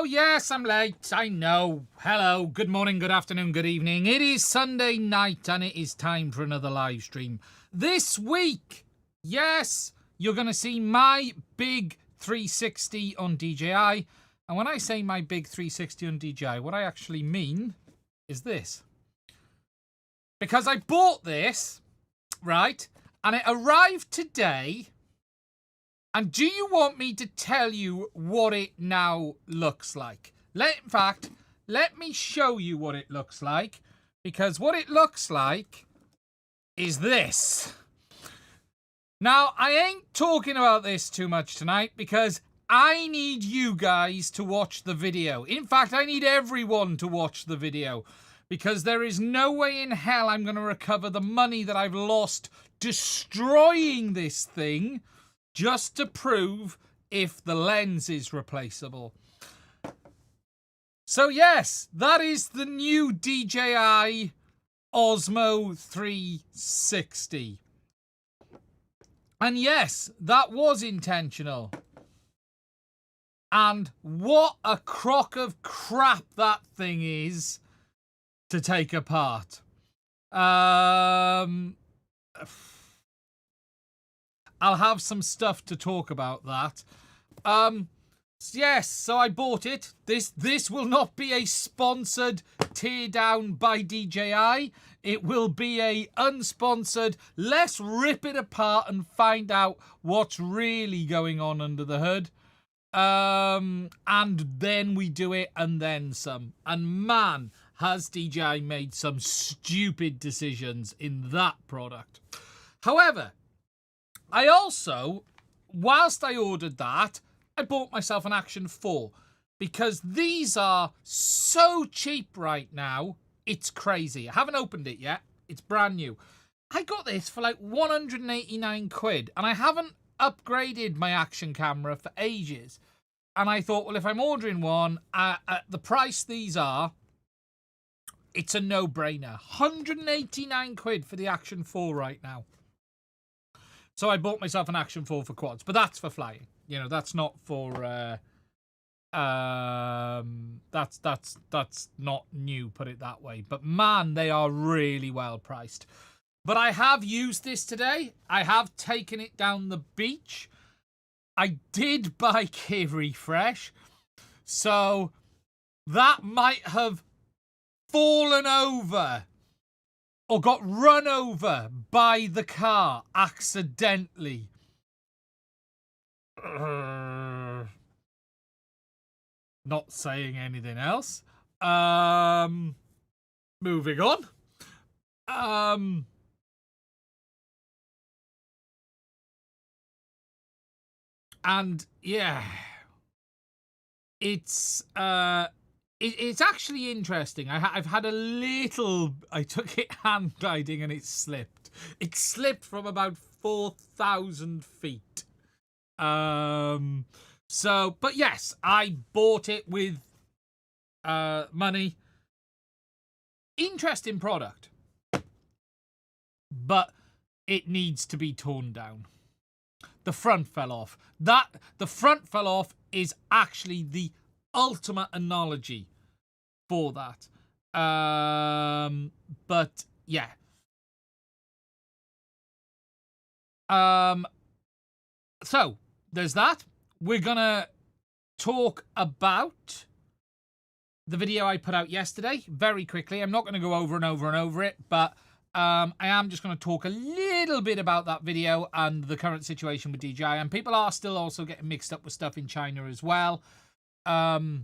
yes, I'm late. I know. Hello, good morning, good afternoon, good evening. It is Sunday night and it is time for another live stream. This week, yes, you're going to see my big 360 on DJI. And when I say my big 360 on DJI, what I actually mean is this. Because I bought this, right, and it arrived today. And do you want me to tell you what it now looks like? In fact, let me show you what it looks like. Because what it looks like is this. Now, I ain't talking about this too much tonight because I need you guys to watch the video. In fact, I need everyone to watch the video. Because there is no way in hell I'm going to recover the money that I've lost destroying this thing just to prove if the lens is replaceable. So yes, that is the new DJI Osmo 360. And yes, that was intentional. And what a crock of crap that thing is to take apart. I'll have some stuff to talk about that. Yes, so I bought it. This will not be a sponsored teardown by DJI. It will be a unsponsored, let's rip it apart and find out what's really going on under the hood. And then we do it and then some. And man, has DJI made some stupid decisions in that product. However, I also, whilst I ordered that, I bought myself an Action 4 because these are so cheap right now. It's crazy. I haven't opened it yet. It's brand new. I got this for like 189 quid and I haven't upgraded my action camera for ages. And I thought, well, if I'm ordering one at the price these are, it's a no-brainer. 189 quid for the Action 4 right now. So I bought myself an Action 4 for quads, but that's for flying. You know, that's not for that's not new, put it that way. But man, they are really well priced. But I have used this today. I have taken it down the beach. I did buy Gear Refresh, so that might have fallen over or got run over by the car accidentally. Not saying anything else. Moving on. And yeah, it's actually interesting. I've had a little... I took it hand gliding and it slipped. It slipped from about 4,000 feet. So, but yes, I bought it with money. Interesting product. But it needs to be torn down. The front fell off. The front fell off is actually the ultimate analogy for that. But yeah. So there's that. We're gonna talk about the video I put out yesterday very quickly. I'm not going to go over and over and over it, but I am just going to talk a little bit about that video and the current situation with DJI. And people are still also getting mixed up with stuff in China as well. I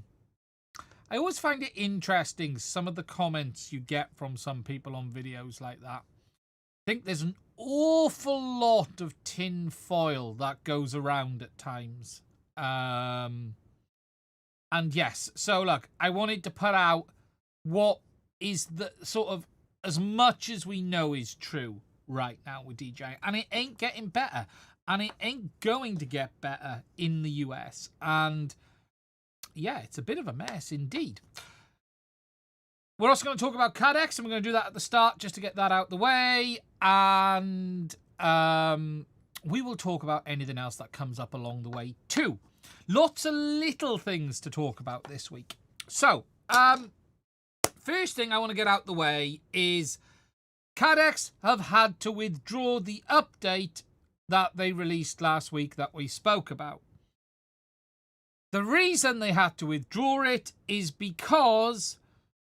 always find it interesting, some of the comments you get from some people on videos like that. I think there's an awful lot of tin foil that goes around at times. And yes, so look, I wanted to put out what is the sort of, as much as we know is true right now with DJI. And it ain't getting better. And it ain't going to get better in the US. And yeah, it's a bit of a mess indeed. We're also going to talk about Caddx, and we're going to do that at the start just to get that out the way. And we will talk about anything else that comes up along the way too. Lots of little things to talk about this week. So, first thing I want to get out the way is Caddx have had to withdraw the update that they released last week that we spoke about. The reason they had to withdraw it is because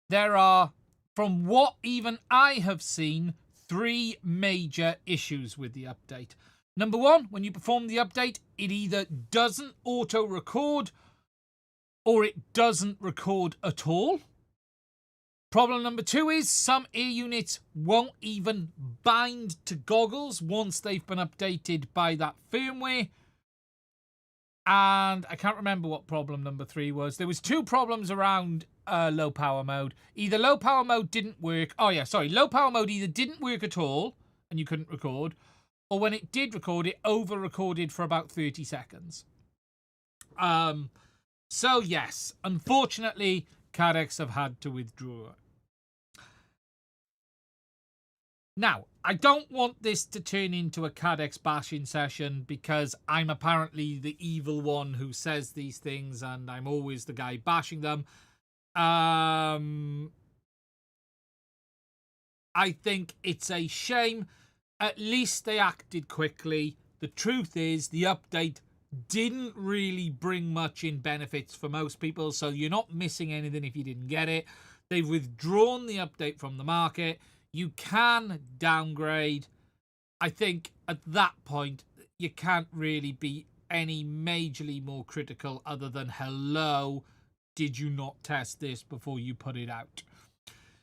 there are, from what even I have seen, 3 major issues with the update. Number 1, when you perform the update, it either doesn't auto-record or it doesn't record at all. Problem number 2 is some ear units won't even bind to goggles once they've been updated by that firmware. And I can't remember what problem number 3 was. There was 2 problems around low power mode. Either low power mode didn't work. Oh yeah, sorry. Low power mode either didn't work at all and you couldn't record, or when it did record, it over-recorded for about 30 seconds. So yes, unfortunately, Caddx have had to withdraw. Now, I don't want this to turn into a Caddx bashing session because I'm apparently the evil one who says these things and I'm always the guy bashing them. I think it's a shame. At least they acted quickly. The truth is, the update didn't really bring much in benefits for most people, so you're not missing anything if you didn't get it. They've withdrawn the update from the market. You can downgrade. I think at that point, you can't really be any majorly more critical other than, hello, did you not test this before you put it out?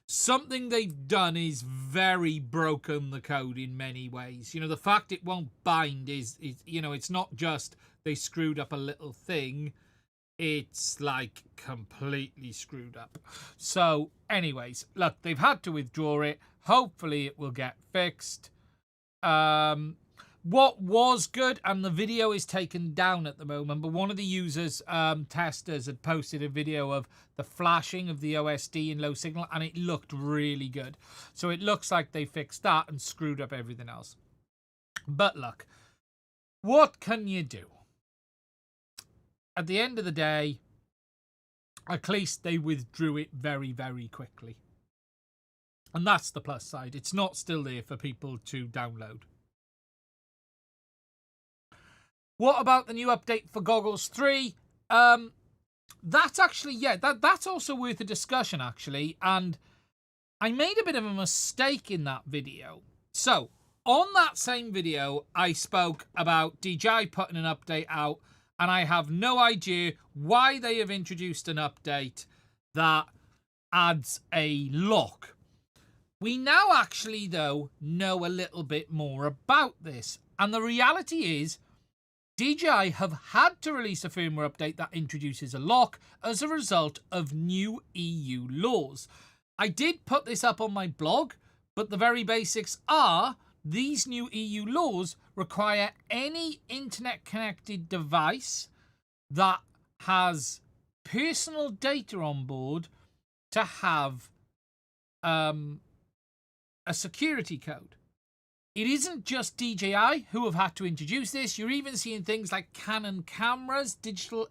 Something they've done is very broken the code in many ways. You know, the fact it won't bind is you know, it's not just they screwed up a little thing. It's like completely screwed up. So anyways, look, they've had to withdraw it. Hopefully it will get fixed. What was good, and the video is taken down at the moment, but one of the users, testers, had posted a video of the flashing of the OSD in low signal, and it looked really good. So it looks like they fixed that and screwed up everything else. But look, what can you do? At the end of the day, at least they withdrew it very, very quickly. And that's the plus side. It's not still there for people to download. What about the new update for Goggles 3? That's actually, yeah, that's also worth a discussion, actually. And I made a bit of a mistake in that video. So, on that same video, I spoke about DJI putting an update out, and I have no idea why they have introduced an update that adds a lock. We now actually, though, know a little bit more about this. And the reality is, DJI have had to release a firmware update that introduces a lock as a result of new EU laws. I did put this up on my blog, but the very basics are these new EU laws require any internet-connected device that has personal data on board to have a security code. It isn't just DJI who have had to introduce this. You're even seeing things like Canon cameras, digital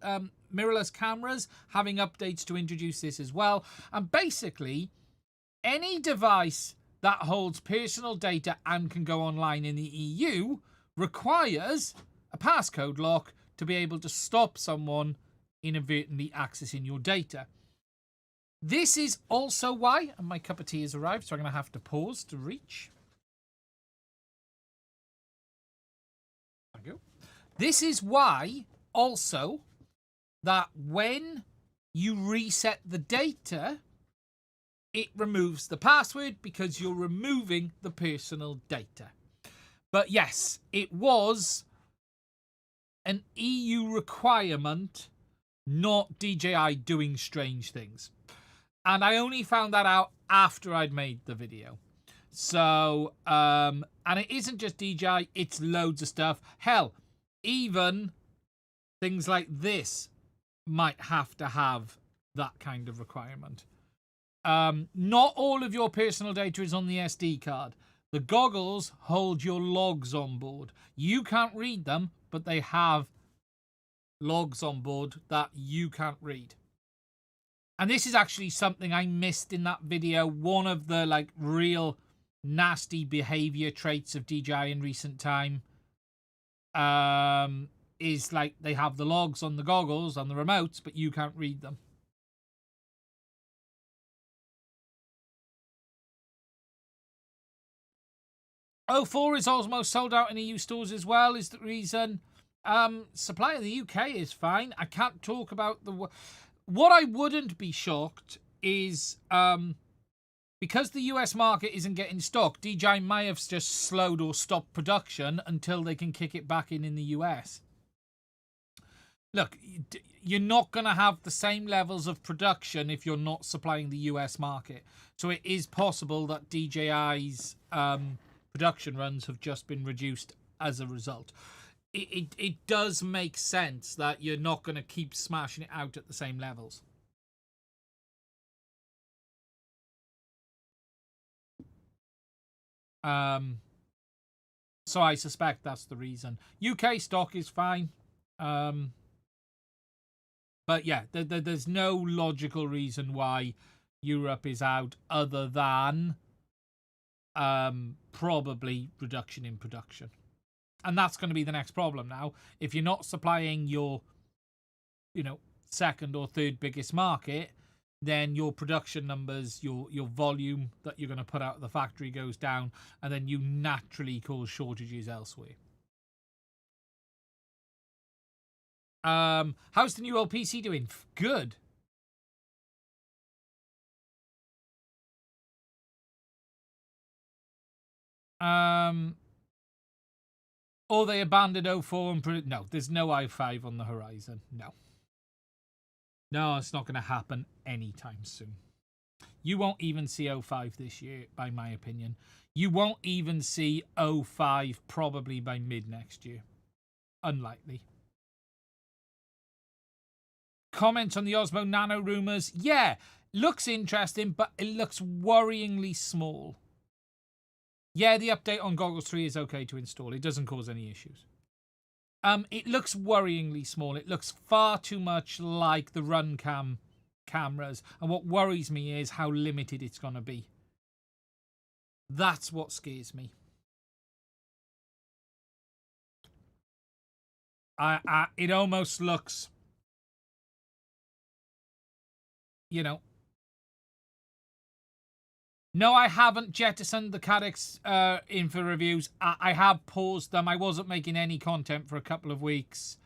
mirrorless cameras, having updates to introduce this as well. And basically, any device that holds personal data and can go online in the EU requires a passcode lock to be able to stop someone inadvertently accessing your data. This is also why, and my cup of tea has arrived, so I'm going to have to pause to reach. There we go. This is why, also, that when you reset the data, it removes the password because you're removing the personal data. But yes, it was an EU requirement, not DJI doing strange things. And I only found that out after I'd made the video. So, and it isn't just DJI, it's loads of stuff. Hell, even things like this might have to have that kind of requirement. Not all of your personal data is on the SD card. The goggles hold your logs on board. You can't read them, but they have logs on board that you can't read. And this is actually something I missed in that video. One of the like real nasty behavior traits of DJI in recent time is like they have the logs on the goggles, on the remotes, but you can't read them. O4 is almost sold out in EU stores as well, is the reason. Supply in the UK is fine. I can't talk about the... What I wouldn't be shocked is because the US market isn't getting stock, DJI may have just slowed or stopped production until they can kick it back in the US. Look, you're not going to have the same levels of production if you're not supplying the US market. So it is possible that DJI's production runs have just been reduced as a result. It does make sense that you're not going to keep smashing it out at the same levels. So I suspect that's the reason. UK stock is fine. But yeah, there's no logical reason why Europe is out other than probably reduction in production. And that's going to be the next problem now. If you're not supplying your, second or third biggest market, then your production numbers, your volume that you're going to put out of the factory goes down, and then you naturally cause shortages elsewhere. How's the new old PC doing? Good. Or they abandoned O4 and... No, there's no i5 on the horizon. No. No, it's not going to happen anytime soon. You won't even see O5 this year, by my opinion. You won't even see O5 probably by mid next year. Unlikely. Comments on the Osmo Nano rumours? Yeah, looks interesting, but it looks worryingly small. Yeah, the update on Goggles 3 is okay to install. It doesn't cause any issues. It looks worryingly small. It looks far too much like the RunCam cameras. And what worries me is how limited it's going to be. That's what scares me. It almost looks, No, I haven't jettisoned the Caddx in for reviews. I have paused them. I wasn't making any content for a couple of weeks.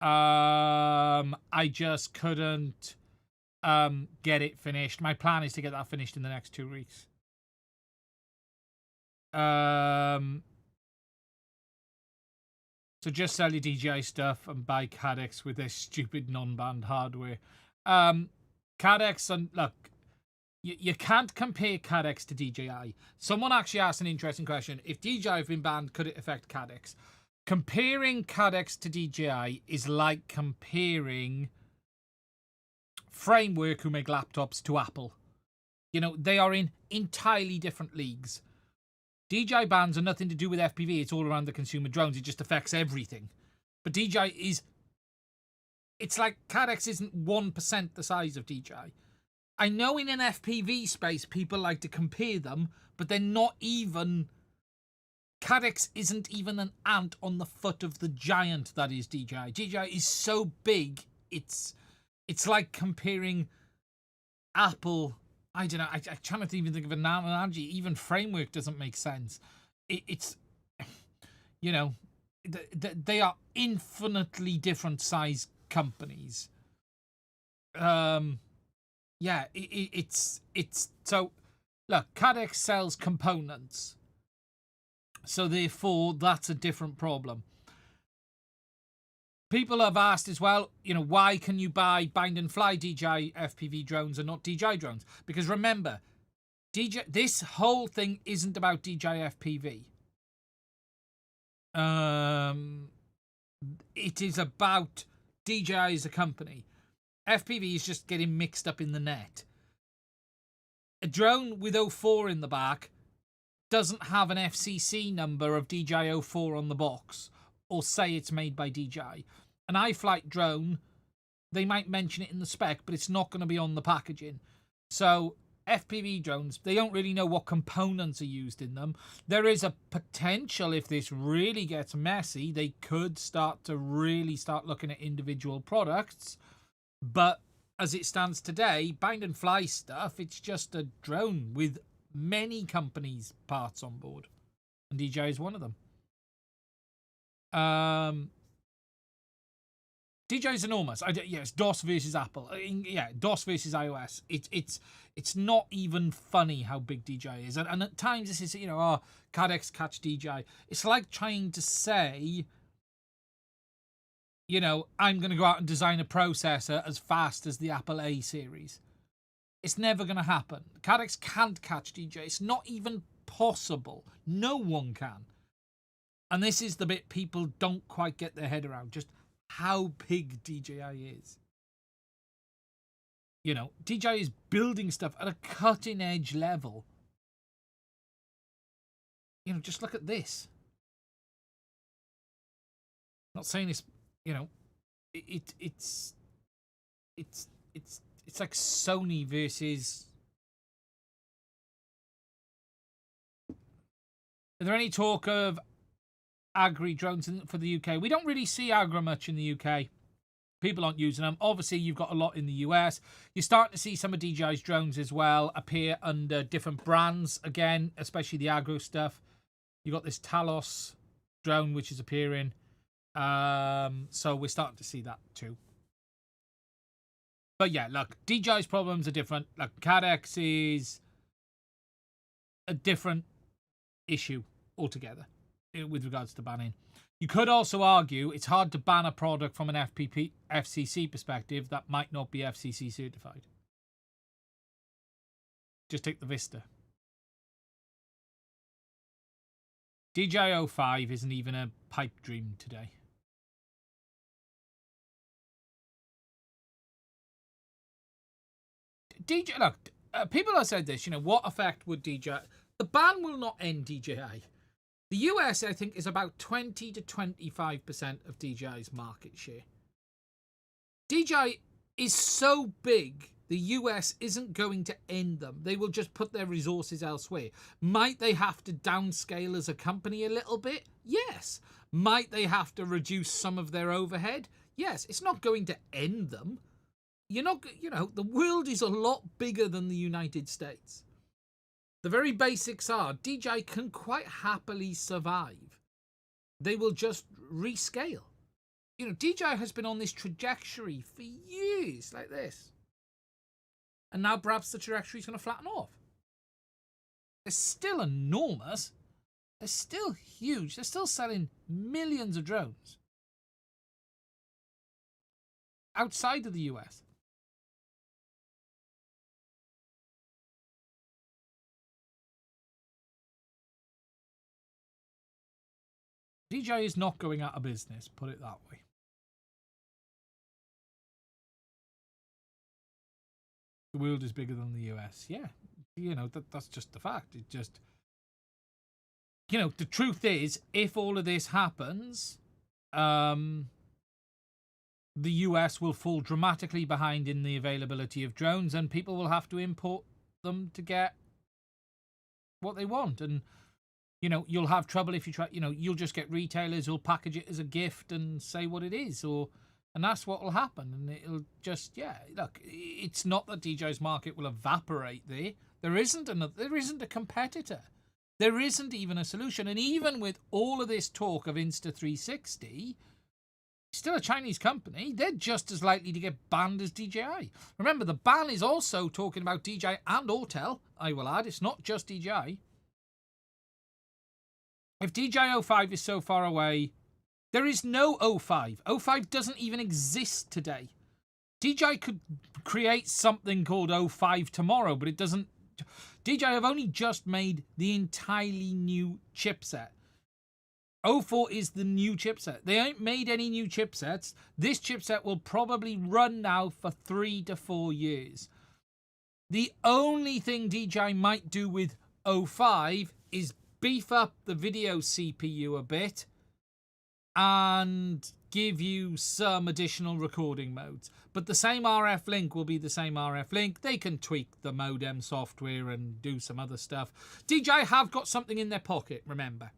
I just couldn't get it finished. My plan is to get that finished in the next 2 weeks. So just sell your DJI stuff and buy Caddx with this stupid non-banned hardware. Caddx, and look, you can't compare Caddx to DJI. Someone actually asked an interesting question. If DJI have been banned, could it affect Caddx? Comparing Caddx to DJI is like comparing Firmware, who make laptops, to Apple. They are in entirely different leagues. DJI bans are nothing to do with FPV. It's all around the consumer drones. It just affects everything. But DJI is... It's like Caddx isn't 1% the size of DJI. I know in an FPV space, people like to compare them, but they're not even... Caddx isn't even an ant on the foot of the giant that is DJI. DJI is so big, it's like comparing Apple... I don't know, I cannot even think of an analogy. Even Framework doesn't make sense. It's... They are infinitely different size companies. Yeah, it's so look, Caddx sells components, so therefore that's a different problem. People have asked as well, why can you buy bind and fly DJI FPV drones and not DJI drones? Because remember, this whole thing isn't about DJI FPV. It is about DJI as a company. FPV is just getting mixed up in the net. A drone with O4 in the back doesn't have an FCC number of DJI 04 on the box or say it's made by DJI. An iFlight drone, they might mention it in the spec, but it's not going to be on the packaging. So FPV drones, they don't really know what components are used in them. There is a potential, if this really gets messy, they could start looking at individual products. But as it stands today, bind and fly stuff, it's just a drone with many companies' parts on board. And DJI is one of them. DJI is enormous. Yes, DOS versus Apple. Yeah, DOS versus iOS. It's not even funny how big DJI is. And at times this is, Caddx catch DJI. It's like trying to say, I'm going to go out and design a processor as fast as the Apple A series. It's never going to happen. Caddx can't catch DJI. It's not even possible. No one can. And this is the bit people don't quite get their head around. Just how big DJI is. DJI is building stuff at a cutting edge level. Just look at this. I'm not saying this, it's like Sony versus. Are there any talk of agri drones for the UK? We don't really see agri much in the UK. People aren't using them. Obviously, you've got a lot in the US. You're starting to see some of DJI's drones as well appear under different brands again, especially the agro stuff. You got this Talos drone which is appearing. So we're starting to see that too. But yeah, look, DJI's problems are different. Like Caddx is a different issue altogether with regards to banning. You could also argue it's hard to ban a product from an FCC perspective that might not be FCC certified. Just take the Vista. DJI 05 isn't even a pipe dream today. Look, people have said this, what effect would DJI... The ban will not end DJI. The US, I think, is about 20 to 25% of DJI's market share. DJI is so big, the US isn't going to end them. They will just put their resources elsewhere. Might they have to downscale as a company a little bit? Yes. Might they have to reduce some of their overhead? Yes. It's not going to end them. The world is a lot bigger than the United States. The very basics are DJI can quite happily survive. They will just rescale. DJI has been on this trajectory for years like this. And now perhaps the trajectory is going to flatten off. They're still enormous. They're still huge. They're still selling millions of drones. Outside of the US. DJI is not going out of business, put it that way. The world is bigger than the US. Yeah, that's just the fact. It just, the truth is, if all of this happens, the US will fall dramatically behind in the availability of drones, and people will have to import them to get what they want. And you'll have trouble if you try, you'll just get retailers who'll package it as a gift and say what it is, and that's what will happen. And it'll just, look, it's not that DJI's market will evaporate there. There isn't a competitor. There isn't even a solution. And even with all of this talk of Insta360, still a Chinese company, they're just as likely to get banned as DJI. Remember, the ban is also talking about DJI and Autel, I will add. It's not just DJI. If DJI 05 is so far away, there is no 05. 05 doesn't even exist today. DJI could create something called 05 tomorrow, but it doesn't. DJI have only just made the entirely new chipset. 04 is the new chipset. They ain't made any new chipsets. This chipset will probably run now for 3 to 4 years. The only thing DJI might do with 05 is beef up the video CPU a bit and give you some additional recording modes. But the same RF link will be the same RF link. They can tweak the modem software and do some other stuff. DJI have got something in their pocket, remember.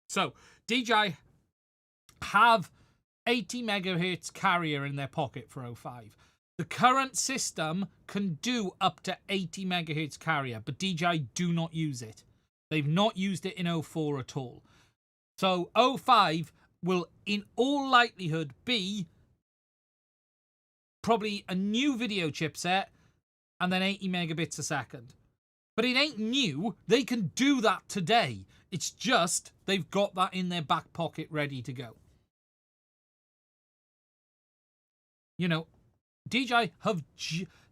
So, DJI have 80 megahertz carrier in their pocket for 05. The current system can do up to 80 megahertz carrier, but DJI do not use it. They've not used it in 04 at all. So 05 will, in all likelihood, be probably a new video chipset and then 80 megabits a second. But it ain't new. They can do that today. It's just they've got that in their back pocket ready to go. You know, DJI have...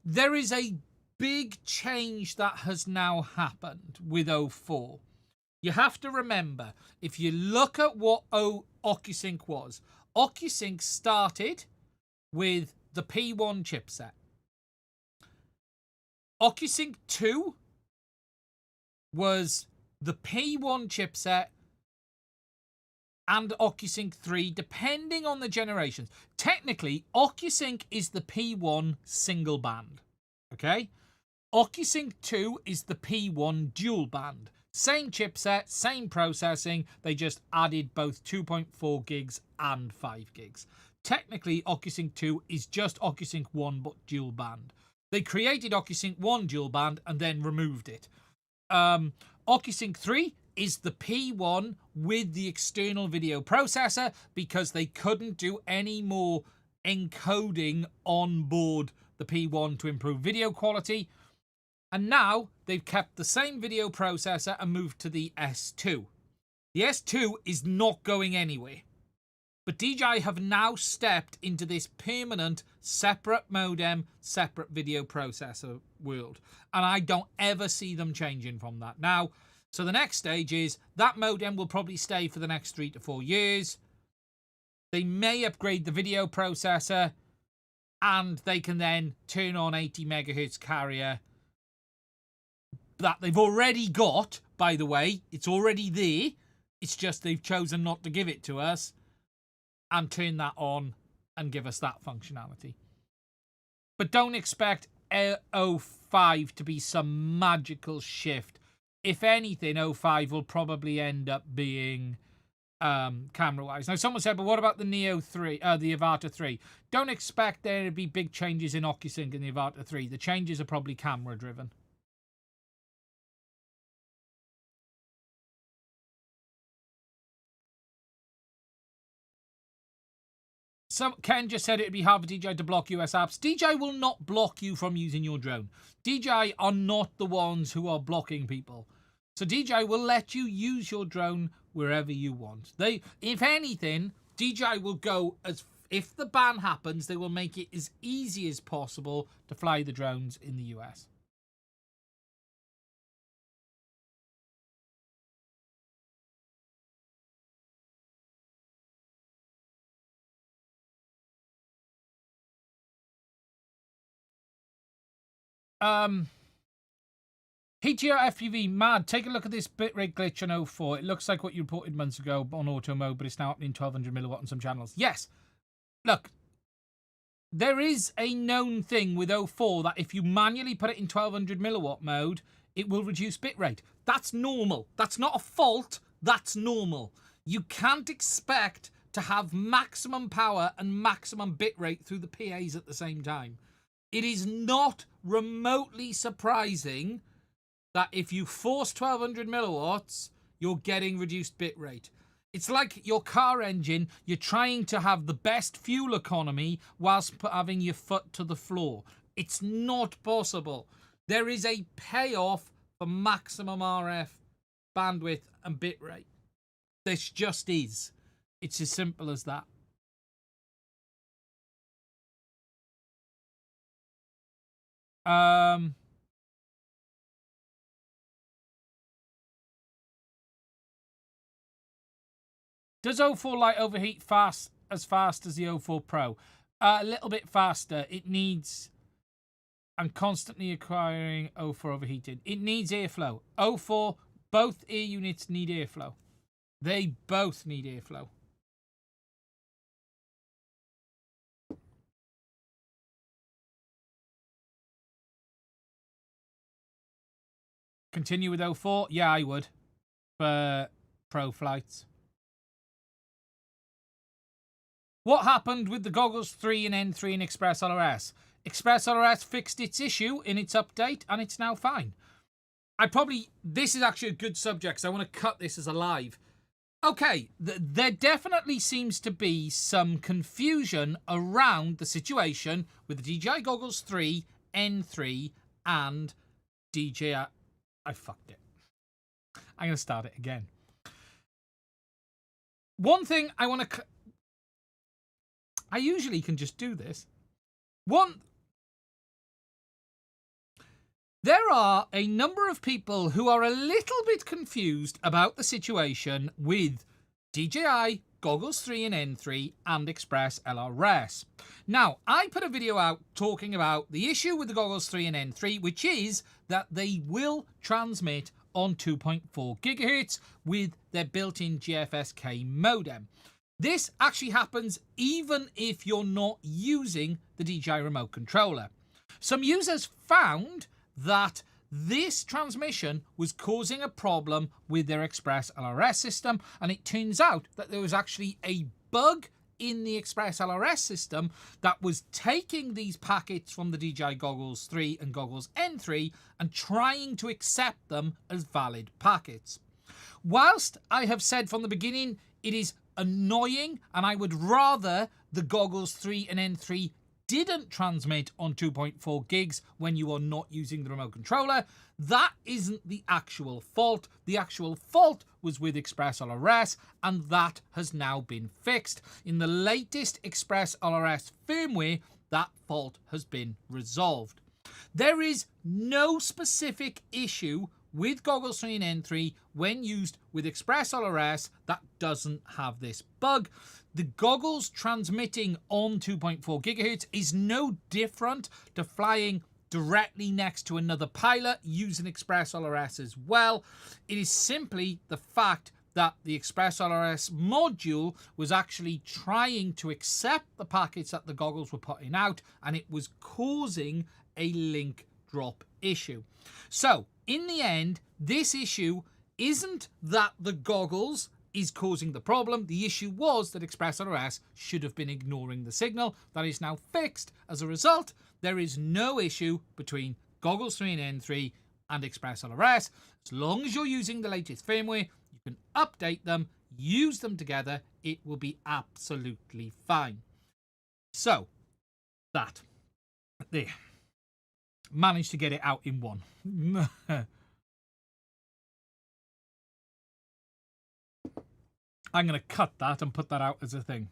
There is a big change that has now happened with 04. You have to remember, if you look at what OcuSync was, OcuSync started with the P1 chipset. OcuSync 2 was the P1 chipset and OcuSync 3, depending on the generations. Technically, OcuSync is the P1 single band, okay? OcuSync 2 is the P1 dual band. Same chipset, same processing, they just added both 2.4 gigs and 5 gigs. Technically, OcuSync 2 is just OcuSync 1 but dual band. They created OcuSync 1 dual band and then removed it. OcuSync 3 is the P1 with the external video processor because they couldn't do any more encoding on board the P1 to improve video quality. And now they've kept the same video processor and moved to the S2. The S2 is not going anywhere. But DJI have now stepped into this permanent separate modem, separate video processor world. And I don't ever see them changing from that. Now, so the next stage is that modem will probably stay for the next 3 to 4 years. They may upgrade the video processor and they can then turn on 80 megahertz carrier that they've already got, by the way. It's already there. It's just they've chosen not to give it to us and turn that on and give us that functionality. But don't expect 05 to be some magical shift. If anything, 05 will probably end up being camera-wise. Now, someone said, but what about the Neo 3, the Avata 3? Don't expect there to be big changes in OcuSync in the Avata 3. The changes are probably camera-driven. So Ken just said it would be hard for DJI to block US apps. DJI will not block you from using your drone. DJI are not the ones who are blocking people. So DJI will let you use your drone wherever you want. If anything, DJI will go as... If the ban happens, they will make it as easy as possible to fly the drones in the US. PTR FPV, mad. Take a look at this bitrate glitch on 04. It looks like what you reported months ago on auto mode, but it's now happening 1200 milliwatt on some channels. Yes. Look, there is a known thing with 04 that if you manually put it in 1200 milliwatt mode, it will reduce bitrate. That's normal. That's not a fault. That's normal. You can't expect to have maximum power and maximum bitrate through the PAs at the same time. It is not remotely surprising that if you force 1200 milliwatts, you're getting reduced bitrate. It's like your car engine, you're trying to have the best fuel economy whilst having your foot to the floor. It's not possible. There is a payoff for maximum RF bandwidth and bitrate. This just is. It's as simple as that. Does 04 Lite overheat as fast as the 04 Pro? A little bit faster. It needs... I'm constantly acquiring 04 overheated. It needs airflow. 04 both ear units need airflow. They both need airflow. Continue with 04? Yeah, I would. For pro flights. What happened with the Goggles 3 and N3 in Express ELRS? Express ELRS fixed its issue in its update, and it's now fine. This is actually a good subject, because I want to cut this as a live. Okay, there definitely seems to be some confusion around the situation with the DJI Goggles 3, N3, and DJI... I fucked it. I'm going to start it again. One thing I want to... I usually can just do this. There are a number of people who are a little bit confused about the situation with DJI, Goggles 3 and N3, and Express ELRS. Now, I put a video out talking about the issue with the Goggles 3 and N3, which is that they will transmit on 2.4 gigahertz with their built-in GFSK modem. This actually happens even if you're not using the DJI remote controller. Some users found that this transmission was causing a problem with their Express ELRS system, and it turns out that there was actually a bug in the Express ELRS system that was taking these packets from the DJI Goggles 3 and Goggles N3 and trying to accept them as valid packets. Whilst I have said from the beginning it is annoying and I would rather the Goggles 3 and N3 didn't transmit on 2.4 gigs when you are not using the remote controller, that isn't the actual fault. The actual fault was with Express ELRS, and that has now been fixed. In the latest Express ELRS firmware, that fault has been resolved. There is no specific issue with Goggles 3 and N3 when used with Express ELRS that doesn't have this bug. The goggles transmitting on 2.4 gigahertz is no different to flying directly next to another pilot using Express ELRS as well. It is simply the fact that the Express ELRS module was actually trying to accept the packets that the goggles were putting out, and it was causing a link drop issue. So, in the end, this issue isn't that the goggles is causing the problem. The issue was that Express ELRS should have been ignoring the signal. That is now fixed. As a result, there is no issue between Goggles 3 and N3 and Express ELRS. As long as you're using the latest firmware, you can update them, use them together. It will be absolutely fine. So, that. There. Managed to get it out in one. I'm going to cut that and put that out as a thing.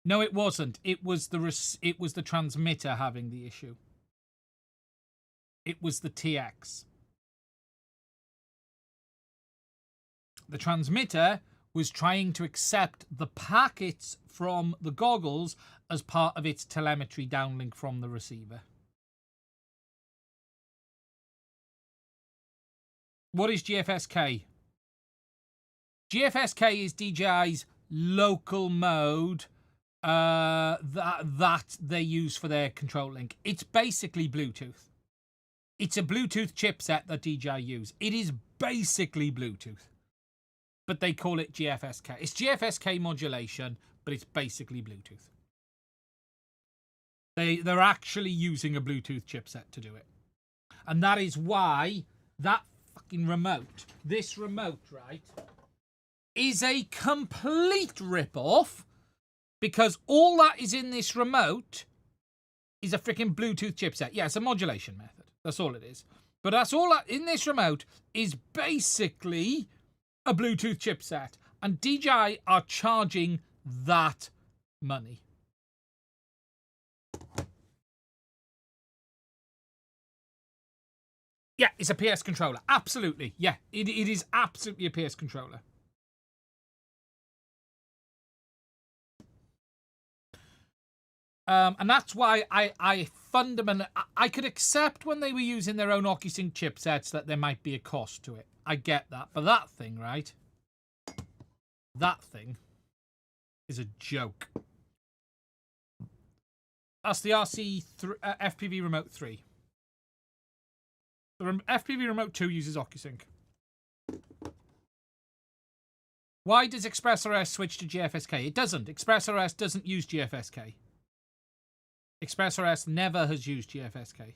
No, it wasn't. It was the transmitter having the issue. It was the TX. The transmitter was trying to accept the packets from the goggles as part of its telemetry downlink from the receiver. What is GFSK? GFSK is DJI's local mode that they use for their control link. It's basically Bluetooth. It's a Bluetooth chipset that DJI use. It is basically Bluetooth, but they call it GFSK. It's GFSK modulation, but it's basically Bluetooth. They're actually using a Bluetooth chipset to do it. And that is why that fucking remote, this remote, right, is a complete rip-off, because all that is in this remote is a freaking Bluetooth chipset. Yeah, it's a modulation method. That's all it is. But that's all that in this remote is basically a Bluetooth chipset. And DJI are charging that money. Yeah, it's a PS controller. Absolutely. Yeah, it is absolutely a PS controller. And that's why I fundamentally... I could accept when they were using their own OcuSync chipsets that there might be a cost to it. I get that. But that thing, right? That thing is a joke. That's the FPV Remote 3. The FPV Remote 2 uses OcuSync. Why does ExpressRS switch to GFSK? It doesn't. ExpressRS doesn't use GFSK. ExpressRS never has used GFSK.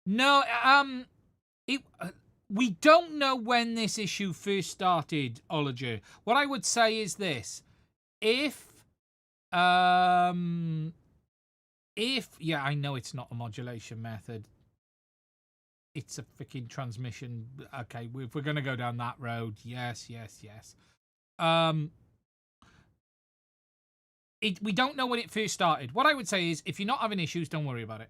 No, we don't know when this issue first started, Ologer. What I would say is this. If, yeah, I know it's not a modulation method. It's a freaking transmission. Okay, if we're going to go down that road, yes. We don't know when it first started. What I would say is, if you're not having issues, don't worry about it.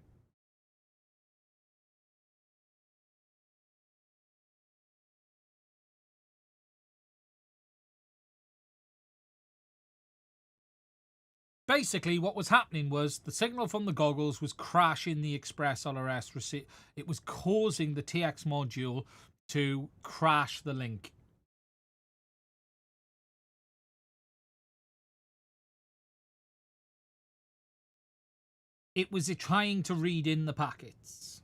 Basically, what was happening was the signal from the goggles was crashing the ELRS receipt. It was causing the TX module to crash the link. It was trying to read in the packets.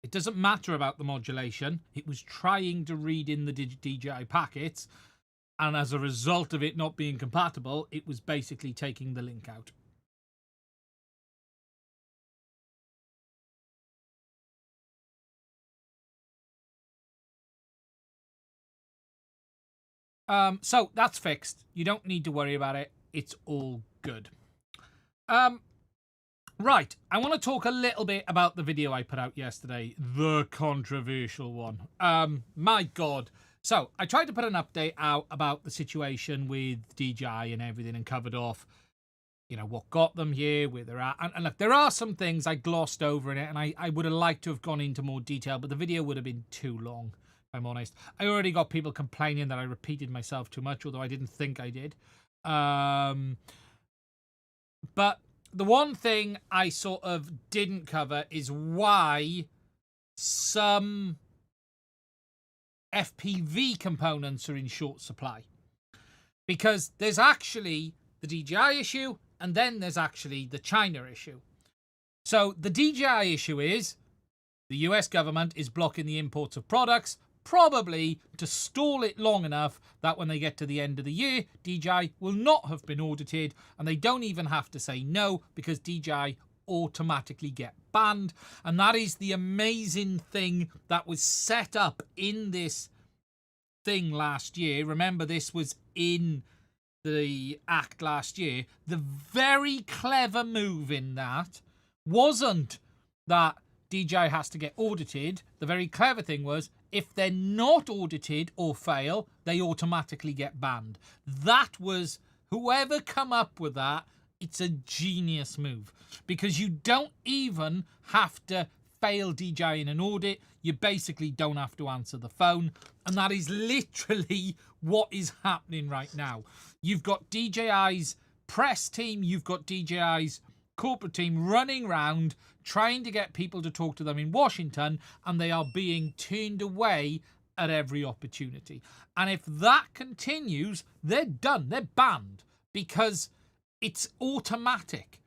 It doesn't matter about the modulation. It was trying to read in the DJI packets. And as a result of it not being compatible, it was basically taking the link out. So that's fixed. You don't need to worry about it. It's all good. Right. I want to talk a little bit about the video I put out yesterday. The controversial one. My God. So, I tried to put an update out about the situation with DJI and everything and covered off, you know, what got them here, where they're at. And look, there are some things I glossed over in it, and I would have liked to have gone into more detail, but the video would have been too long, if I'm honest. I already got people complaining that I repeated myself too much, although I didn't think I did. But the one thing I sort of didn't cover is why some FPV components are in short supply. Because there's actually the DJI issue, and then there's actually the China issue. So the DJI issue is the US government is blocking the imports of products, probably to stall it long enough that when they get to the end of the year, DJI will not have been audited, and they don't even have to say no because DJI automatically get banned. And that is the amazing thing that was set up in this thing last year. Remember, this was in the act last year. The very clever move in that wasn't that DJI has to get audited. The very clever thing was, if they're not audited or fail, they automatically get banned. That was, whoever come up with that, it's a genius move, because you don't even have to fail DJI in an audit. You basically don't have to answer the phone. And that is literally what is happening right now. You've got DJI's press team, you've got DJI's corporate team running around trying to get people to talk to them in Washington, and they are being turned away at every opportunity. And if that continues, they're done. They're banned, because it's automatic.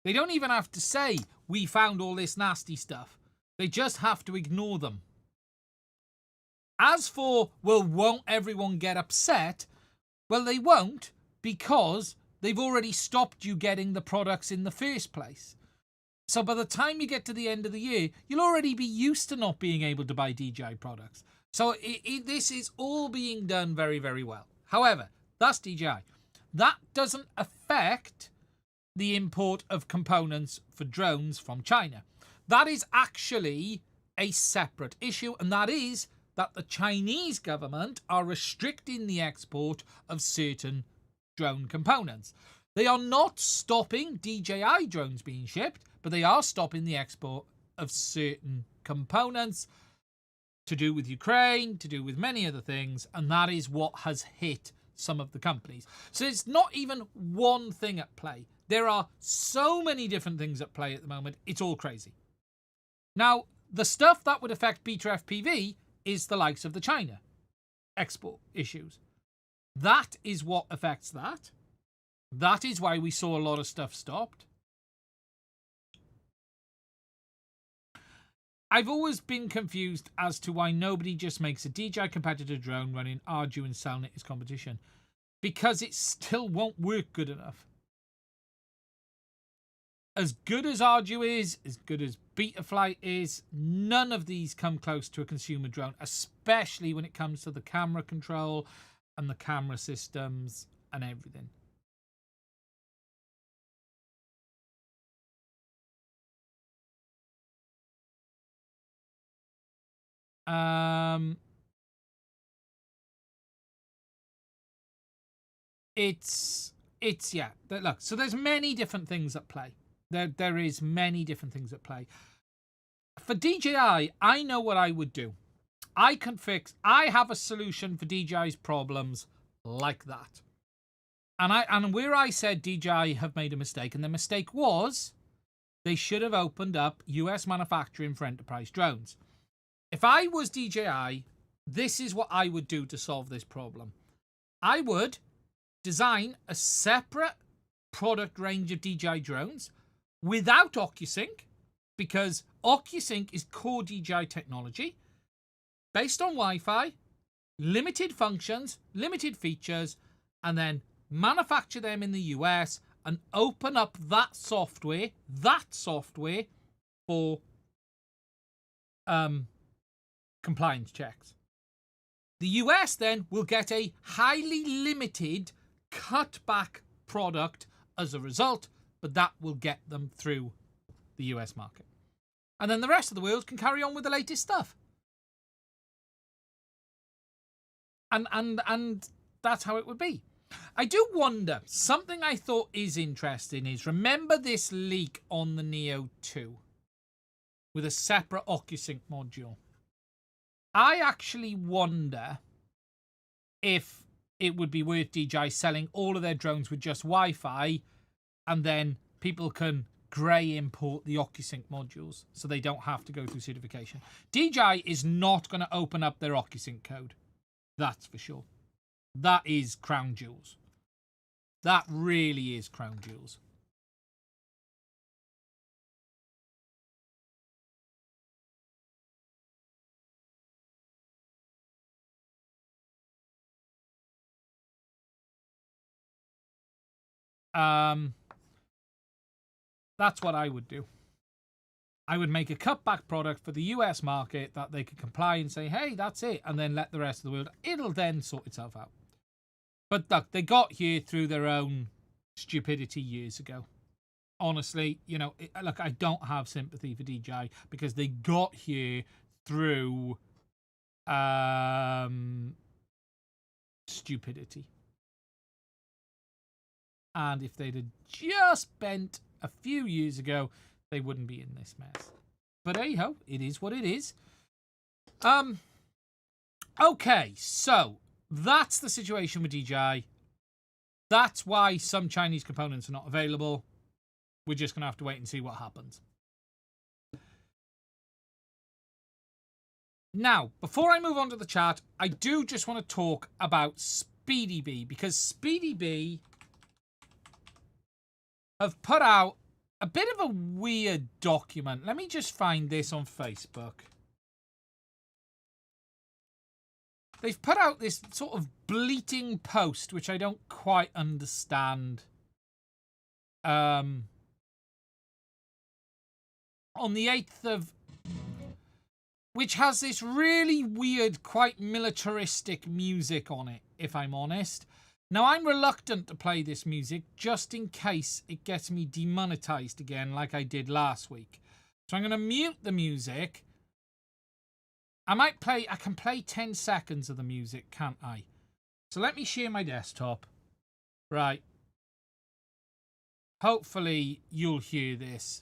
They don't even have to say, we found all this nasty stuff. They just have to ignore them. As for, well, won't everyone get upset? Well, they won't, because they've already stopped you getting the products in the first place. So by the time you get to the end of the year, you'll already be used to not being able to buy DJI products. So this is all being done very, very well. However, that's DJI. That doesn't affect the import of components for drones from China. That is actually a separate issue, and that is that the Chinese government are restricting the export of certain drone components. They are not stopping DJI drones being shipped, but they are stopping the export of certain components to do with Ukraine, to do with many other things, and that is what has hit some of the companies. So it's not even one thing at play. There are so many different things at play at the moment. It's all crazy. Now, the stuff that would affect beta FPV is the likes of the China export issues. That is what affects that. That is why we saw a lot of stuff stopped. I've always been confused as to why nobody just makes a DJI competitor drone running Ardu and selling it as competition. Because it still won't work good enough. As good as Ardu is, as good as Betaflight is, none of these come close to a consumer drone, especially when it comes to the camera control and the camera systems and everything. Yeah. Look, so there's many different things at play. There is many different things at play. For DJI, I know what I would do. I have a solution for DJI's problems like that. And where I said DJI have made a mistake, and the mistake was they should have opened up US manufacturing for enterprise drones. If I was DJI, this is what I would do to solve this problem. I would design a separate product range of DJI drones without OcuSync, because OcuSync is core DJI technology based on Wi-Fi, limited functions, limited features, and then manufacture them in the US and open up that software for compliance checks. The US then will get a highly limited cut-back product as a result, but that will get them through the US market. And then the rest of the world can carry on with the latest stuff. And that's how it would be. I do wonder, something I thought is interesting is, remember this leak on the Neo 2 with a separate OcuSync module? I actually wonder if it would be worth DJI selling all of their drones with just Wi-Fi, and then people can grey import the OcuSync modules so they don't have to go through certification. DJI is not going to open up their OcuSync code. That's for sure. That is crown jewels. That really is crown jewels. That's what I would do. I would make a cutback product for the US market that they could comply and say, hey, that's it, and then let the rest of the world. It'll then sort itself out. But look, they got here through their own stupidity years ago. Honestly, you know, look, I don't have sympathy for DJI because they got here through stupidity. And if they'd have just bent a few years ago, they wouldn't be in this mess. But hey ho, it is what it is. Okay, so that's the situation with DJI. That's why some Chinese components are not available. We're just going to have to wait and see what happens. Now, before I move on to the chat, I do just want to talk about SpeedyBee, because SpeedyBee have put out a bit of a weird document. Let me just find this on Facebook. They've put out this sort of bleating post, which I don't quite understand. On the 8th of... which has this really weird, quite militaristic music on it, if I'm honest. Now, I'm reluctant to play this music just in case it gets me demonetized again like I did last week. So I'm going to mute the music. I can play 10 seconds of the music, can't I? So let me share my desktop. Right. Hopefully you'll hear this.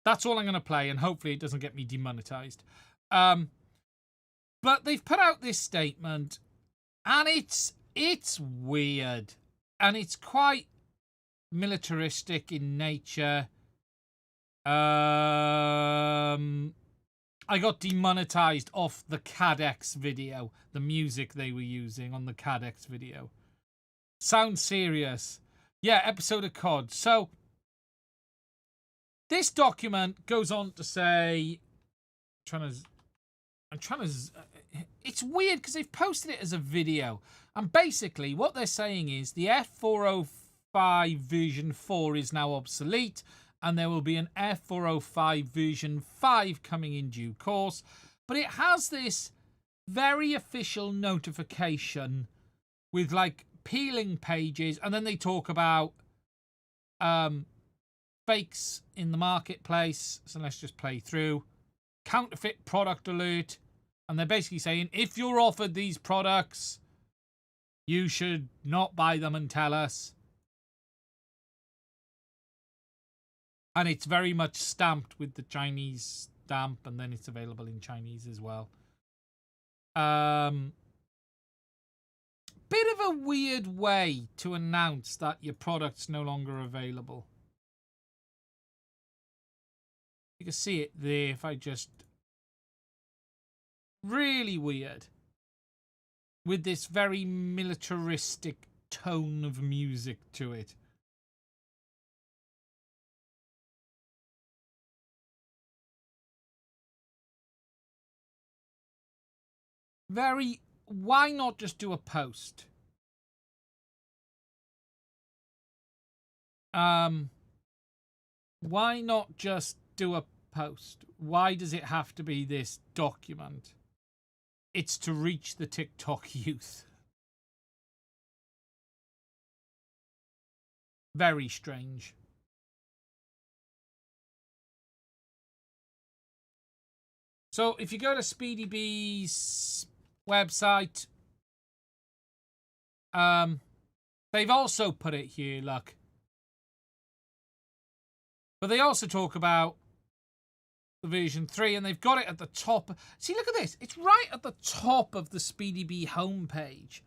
That's all I'm going to play, and hopefully it doesn't get me demonetized. But they've put out this statement, and it's It's weird, and it's quite militaristic in nature. I got demonetized off the Caddx video, the music they were using on the Caddx video. Sounds serious. Yeah, episode of COD. So, this document goes on to say, it's weird because they've posted it as a video. And basically what they're saying is the F405 version 4 is now obsolete, and there will be an F405 version 5 coming in due course. But it has this very official notification with like peeling pages, and then they talk about fakes in the marketplace. So let's just play through. Counterfeit product alert. And they're basically saying, if you're offered these products, you should not buy them and tell us. And it's very much stamped with the Chinese stamp, and then it's available in Chinese as well. Bit of a weird way to announce that your product's no longer available. You can see it there if I just... Really weird. With this very militaristic tone of music to it. Very... Why not just do a post? Why not just do a post? Why does it have to be this document? It's to reach the TikTok youth. Very strange. So if you go to SpeedyBee's website, they've also put it here, look. But they also talk about the version 3, and they've got it at the top. See, look at this. It's right at the top of the SpeedyBee homepage.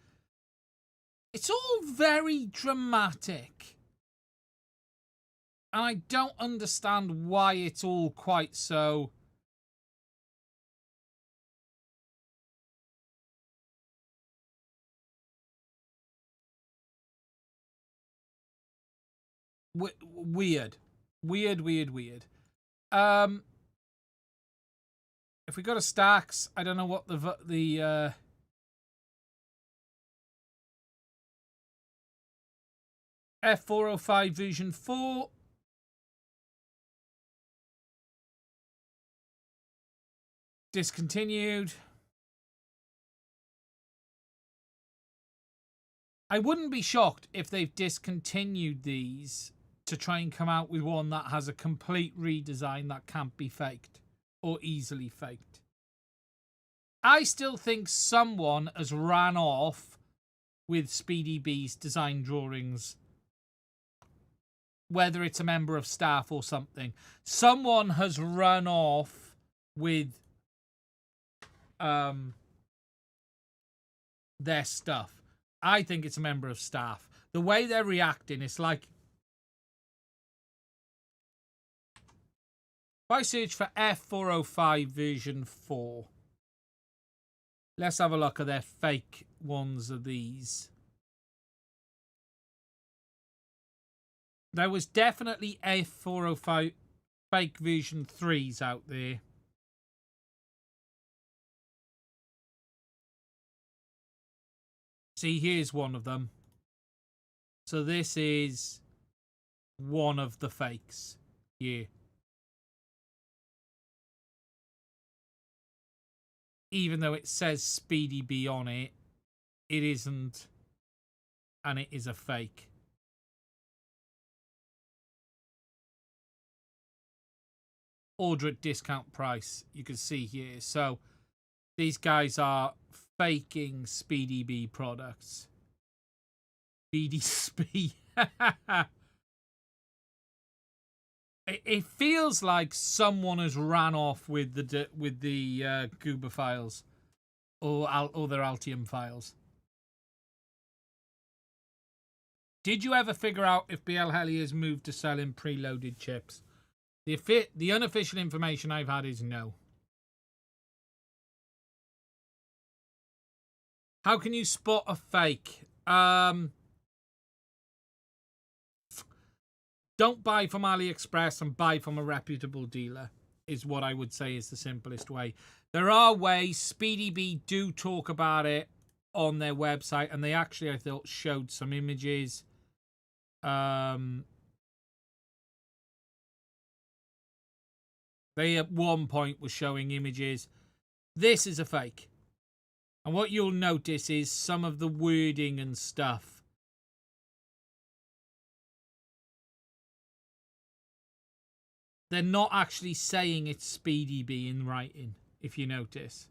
It's all very dramatic. And I don't understand why it's all quite so... Weird. Weird. If we go to stacks, I don't know what the F405 version 4 discontinued. I wouldn't be shocked if they've discontinued these to try and come out with one that has a complete redesign that can't be faked or easily faked. I still think someone has ran off with SpeedyBee's design drawings, whether it's a member of staff or something. Someone has run off with their stuff. I think it's a member of staff. The way they're reacting, it's like... If I search for F405 version 4, let's have a look at their fake ones of these. There was definitely F405 fake version 3s out there. See, here's one of them. So this is one of the fakes here. Even though it says SpeedyBee on it, it isn't, and it is a fake. Order at discount price, you can see here. So these guys are faking SpeedyBee products. SpeedyBee. It feels like someone has ran off with the Goober files or their Altium files. Did you ever figure out if BL Heli has moved to selling preloaded chips? The unofficial information I've had is no. How can you spot a fake? Don't buy from AliExpress and buy from a reputable dealer, is what I would say is the simplest way. There are ways. SpeedyBee do talk about it on their website, and they actually, I thought, showed some images. They at one point were showing images. This is a fake. And what you'll notice is some of the wording and stuff. They're not actually saying it's SpeedyBee in writing, if you notice.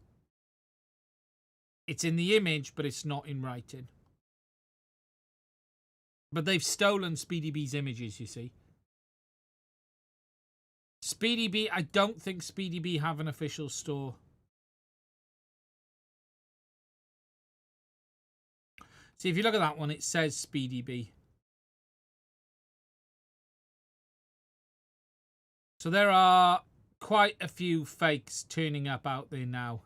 It's in the image, but it's not in writing. But they've stolen SpeedyBee's images, you see. SpeedyBee, I don't think SpeedyBee have an official store. See, if you look at that one, it says SpeedyBee. So there are quite a few fakes turning up out there now.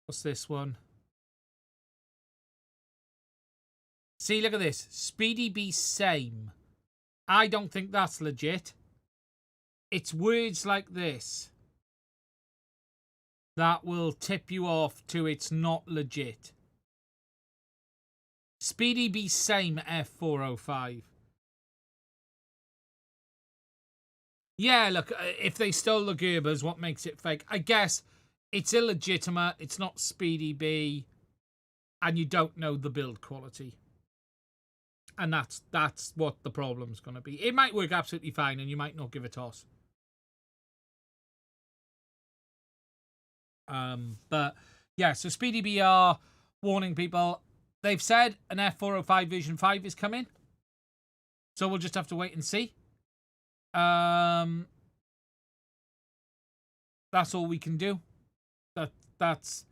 What's this one? See, look at this. SpeedyBee same. I don't think that's legit. It's words like this that will tip you off to it's not legit. SpeedyBee same F405. Yeah, look, if they stole the Gerbers, what makes it fake? I guess it's illegitimate, it's not SpeedyBee, and you don't know the build quality. And that's what the problem's going to be. It might work absolutely fine, and you might not give a toss. But yeah, so SpeedyBee are warning people. They've said an F405 version 5 is coming, so we'll just have to wait and see. That's all we can do. That's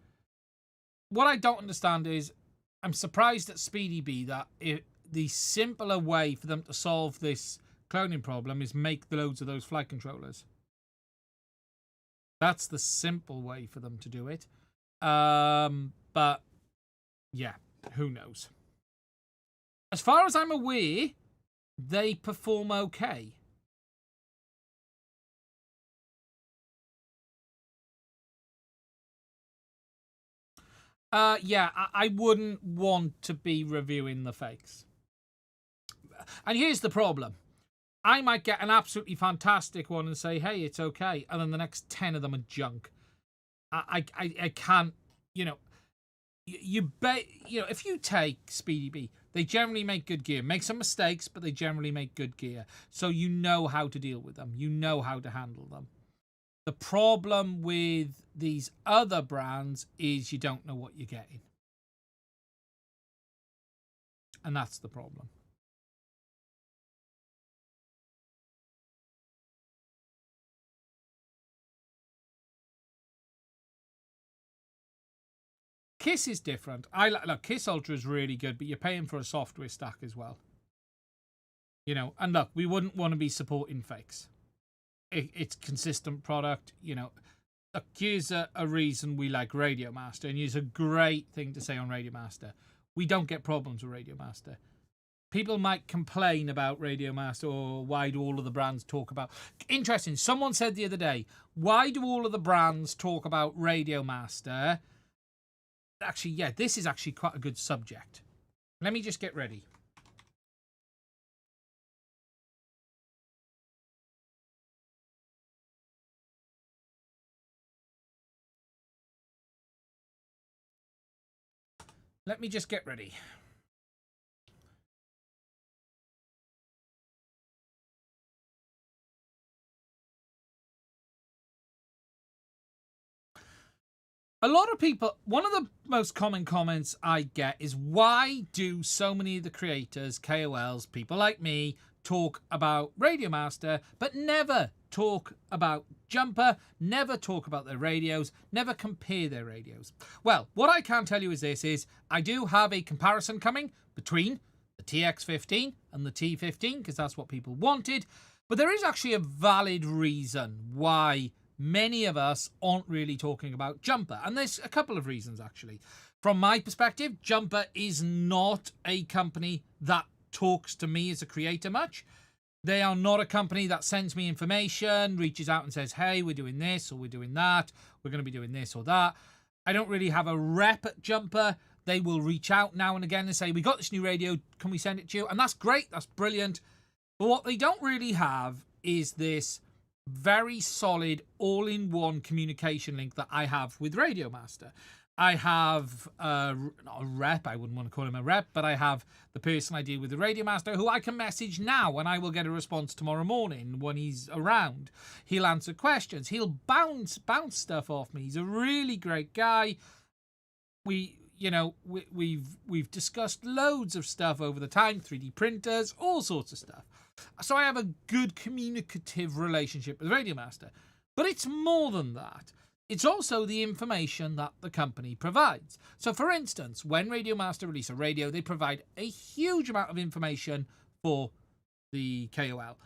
what I don't understand is I'm surprised at SpeedyBee that the simpler way for them to solve this cloning problem is make the loads of those flight controllers. That's the simple way for them to do it. But yeah, who knows? As far as I'm aware, they perform okay. Yeah, I wouldn't want to be reviewing the fakes. And here's the problem. I might get an absolutely fantastic one and say, hey, it's okay. And then the next 10 of them are junk. I can't, you know, if you take SpeedyBee, they generally make good gear. Make some mistakes, but they generally make good gear. So you know how to deal with them. You know how to handle them. The problem with these other brands is you don't know what you're getting. And that's the problem. Kiss is different. Look, Kiss Ultra is really good, but you're paying for a software stack as well. You know, and look, we wouldn't want to be supporting fakes. It's consistent product, you know. Look, here's a reason we like Radio Master, and here's a great thing to say on Radio Master. We don't get problems with Radio Master. People might complain about Radio Master, or why do all of the brands talk about... Interesting, someone said the other day, why do all of the brands talk about Radio Master? Actually, yeah, this is actually quite a good subject. Let me just get ready. Let me just get ready. A lot of people, one of the most common comments I get is, why do so many of the creators, KOLs, people like me, talk about Radio Master, but never talk about Jumper, never talk about their radios, never compare their radios. Well, what I can tell you is this, is I do have a comparison coming between the TX15 and the T15, because that's what people wanted. But there is actually a valid reason why many of us aren't really talking about Jumper. And there's a couple of reasons, actually. From my perspective, Jumper is not a company that talks to me as a creator much. They are not a company that sends me information, reaches out and says, hey, we're doing this or we're doing that. We're going to be doing this or that. I don't really have a rep at Jumper. They will reach out now and again and say, we got this new radio. Can we send it to you? And that's great. That's brilliant. But what they don't really have is this very solid all-in-one communication link that I have with Radio Master. I have not a rep, I wouldn't want to call him a rep, but I have the person I deal with, the Radio Master, who I can message now and I will get a response tomorrow morning when he's around. He'll answer questions. He'll bounce stuff off me. He's a really great guy. We've discussed loads of stuff over the time, 3D printers, all sorts of stuff. So I have a good communicative relationship with Radio Master. But it's more than that. It's also the information that the company provides. So, for instance, when Radio Master release a radio, they provide a huge amount of information for the KOL.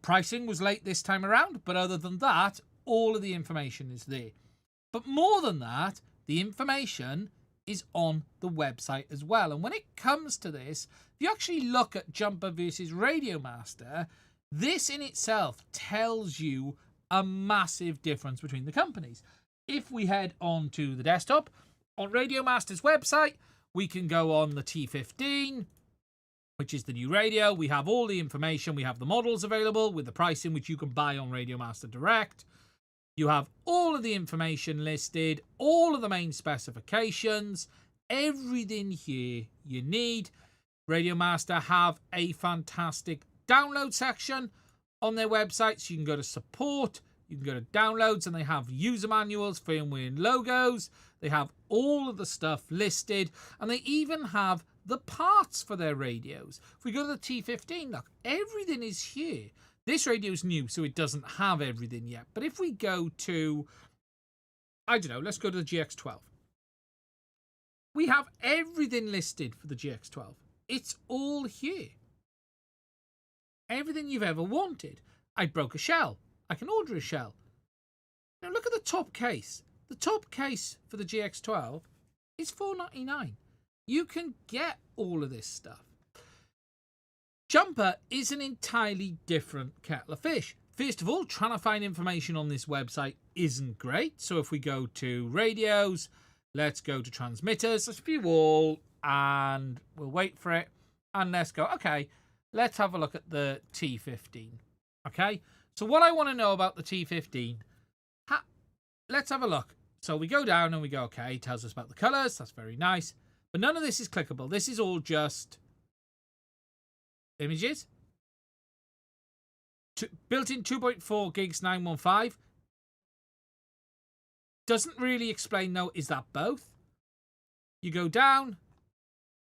Pricing was late this time around, but other than that, all of the information is there. But more than that, the information is on the website as well. And when it comes to this, if you actually look at Jumper versus Radio Master, this in itself tells you a massive difference between the companies. If we head on to the desktop, on Radio Master's website, we can go on the T15, which is the new radio. We have all the information. We have the models available with the pricing, which you can buy on Radio Master Direct. You have all of the information listed, all of the main specifications, everything here you need. Radio Master have a fantastic download section on their website, so you can go to support, you can go to downloads, and they have user manuals, firmware and logos. They have all of the stuff listed, and they even have the parts for their radios. If we go to the T15, look, everything is here. This radio is new, so it doesn't have everything yet. But if we go to, I don't know, let's go to the GX12. We have everything listed for the GX12. It's all here. Everything you've ever wanted. I broke a shell. I can order a shell. Now look at the top case. The top case for the GX12 is $4.99. You can get all of this stuff. Jumper is an entirely different kettle of fish. First of all, trying to find information on this website isn't great. So if we go to radios, let's go to transmitters. Let's view all, and we'll wait for it. And let's go, okay, let's have a look at the T15. Okay, so what I want to know about the T15, let's have a look. So we go down and we go, okay, it tells us about the colours. That's very nice. But none of this is clickable. This is all just images. Built-in 2.4 gigs 915. Doesn't really explain, though, is that both? You go down,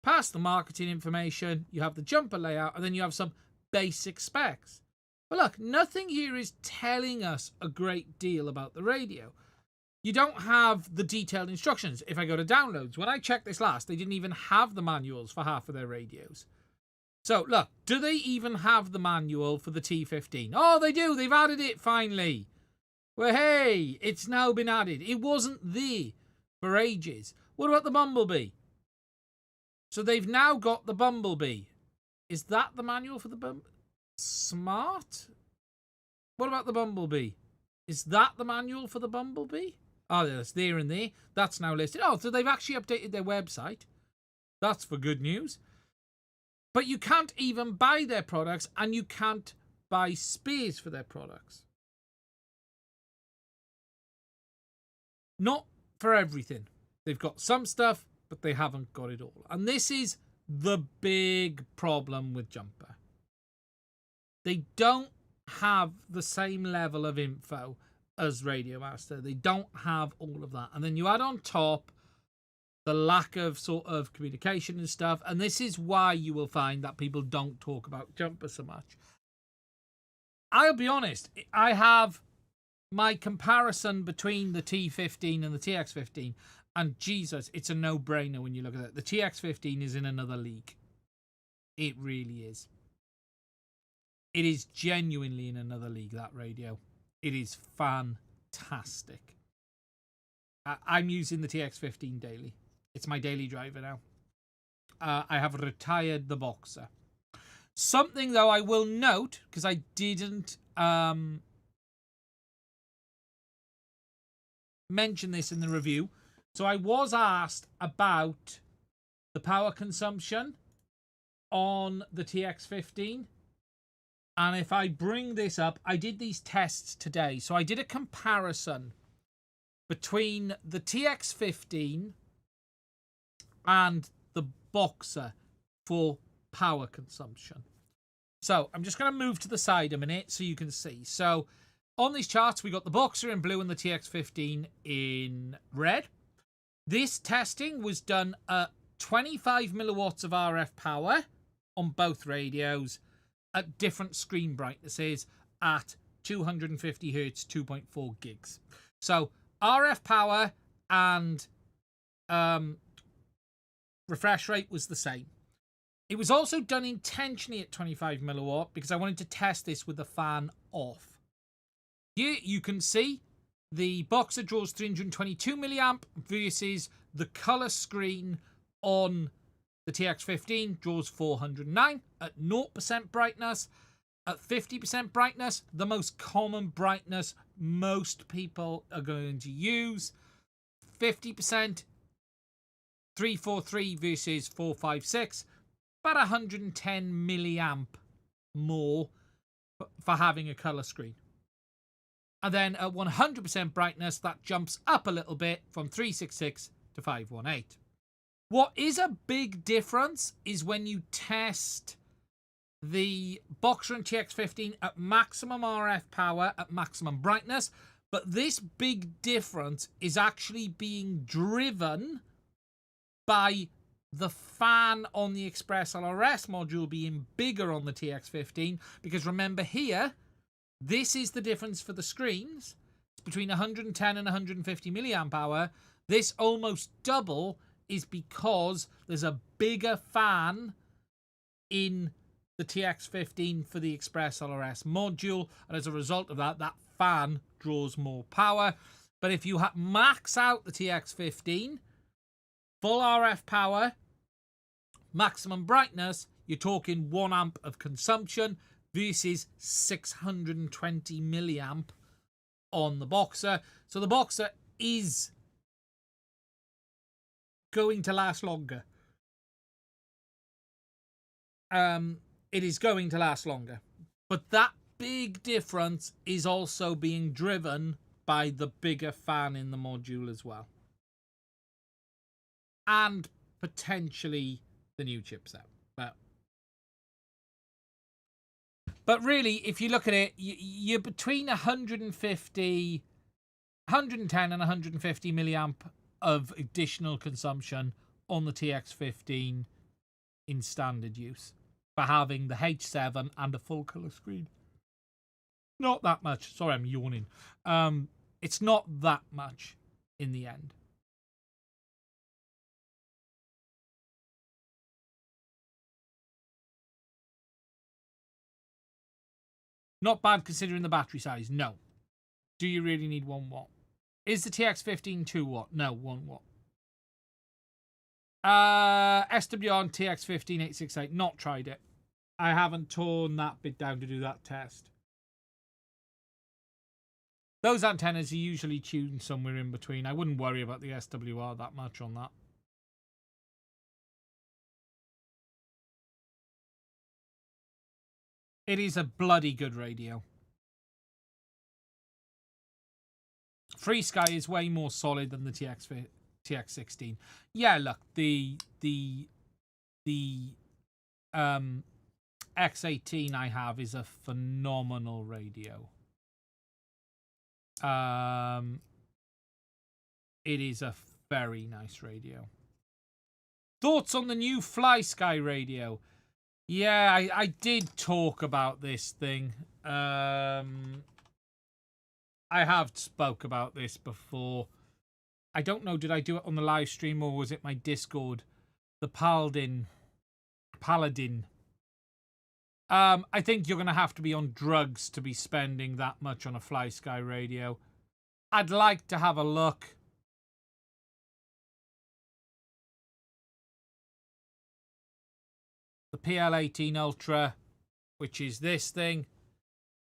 past the marketing information, you have the Jumper layout, and then you have some basic specs. But look, nothing here is telling us a great deal about the radio. You don't have the detailed instructions. If I go to downloads, when I checked this last, they didn't even have the manuals for half of their radios. So, look, do they even have the manual for the T15? Oh, they do. They've added it, finally. Well, hey, it's now been added. It wasn't there for ages. What about the Bumblebee? So they've now got the Bumblebee. Is that the manual for the Bumblebee? Smart? What about the Bumblebee? Is that the manual for the Bumblebee? Oh, it's there and there. That's now listed. Oh, so they've actually updated their website. That's for good news. But you can't even buy their products, and you can't buy spares for their products. Not for everything. They've got some stuff, but they haven't got it all. And this is the big problem with Jumper. They don't have the same level of info as Radio Master. They don't have all of that. And then you add on top the lack of sort of communication and stuff. And this is why you will find that people don't talk about jumper so much. I'll be honest, I have my comparison between the T15 and the TX15, and Jesus, it's a no-brainer when you look at it. The TX15 is in another league. It really is. It is genuinely in another league, that radio. It is fantastic. I'm using the TX15 daily. It's my daily driver now. I have retired the Boxer. Something, though, I will note, because I didn't mention this in the review. So I was asked about the power consumption on the TX15. And if I bring this up, I did these tests today. So I did a comparison between the TX15 and the Boxer for power consumption. So I'm just going to move to the side a minute so you can see. So on these charts, we got the Boxer in blue and the TX15 in red. This testing was done at 25 milliwatts of RF power on both radios at different screen brightnesses at 250 hertz, 2.4 gigs. So RF power and refresh rate was the same. It was also done intentionally at 25 milliwatt because I wanted to test this with the fan off. Here you can see the Boxer draws 322 milliamp versus the color screen on the TX15 draws 409 at 0% brightness. At 50% brightness, the most common brightness most people are going to use. 50%, 343 versus 456. About 110 milliamp more for having a color screen. And then at 100% brightness, that jumps up a little bit from 366 to 518. What is a big difference is when you test the Boxer and TX15 at maximum RF power, at maximum brightness. But this big difference is actually being driven by the fan on the Express ELRS module being bigger on the TX15, because remember here, this is the difference for the screens. It's between 110 and 150 milliamp hour. This almost double is because there's a bigger fan in the TX15 for the Express ELRS module, and as a result of that, that fan draws more power. But if you max out the TX15, full RF power, maximum brightness, you're talking 1 amp of consumption versus 620 milliamp on the Boxer. So the Boxer is going to last longer. It is going to last longer. But that big difference is also being driven by the bigger fan in the module as well. And potentially the new chipset. But really, if you look at it, you're between 110 and 150 milliamp of additional consumption on the TX15 in standard use for having the H7 and a full color screen. Not that much. Sorry, I'm yawning. It's not that much in the end. Not bad considering the battery size. No. Do you really need 1 watt? Is the TX15 2 watt? No, 1 watt. SWR and TX15 868. Not tried it. I haven't torn that bit down to do that test. Those antennas are usually tuned somewhere in between. I wouldn't worry about the SWR that much on that. It is a bloody good radio. Free Sky is way more solid than the TX16. Yeah, look, the X18 I have is a phenomenal radio. It is a very nice radio. Thoughts on the new Fly Sky radio? Yeah, I did talk about this thing. I have spoke about this before. I don't know, did I do it on the live stream or was it my Discord? The Paladin. I think you're going to have to be on drugs to be spending that much on a Fly Sky radio. I'd like to have a look. The PL18 Ultra, which is this thing,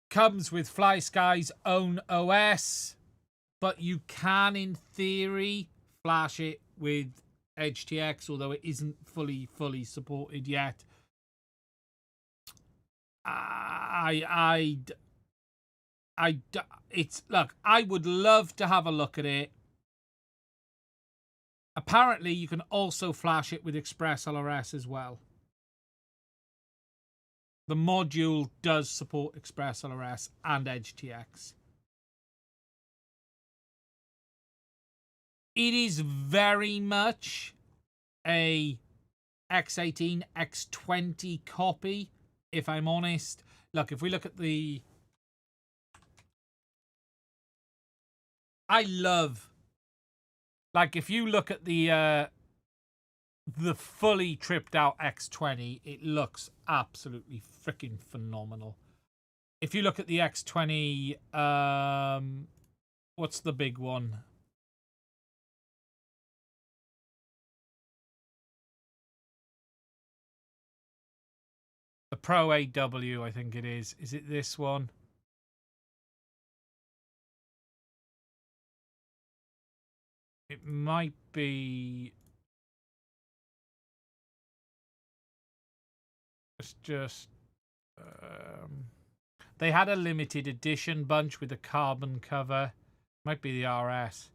comes with Fly Sky's own OS, but you can, in theory, flash it with HTX, although it isn't fully supported yet. Look, I would love to have a look at it. Apparently, you can also flash it with Express ELRS as well. The module does support Express ELRS and HTX. It is very much a X18, X20 copy, if I'm honest. Look, if we look at the... I love... Like, if you look at the fully tripped out X20, it looks absolutely freaking phenomenal. If you look at the X20, what's the big one? The Pro AW, I think it is. Is it this one? It might be... It's just... they had a limited edition bunch with a carbon cover. Might be the RS.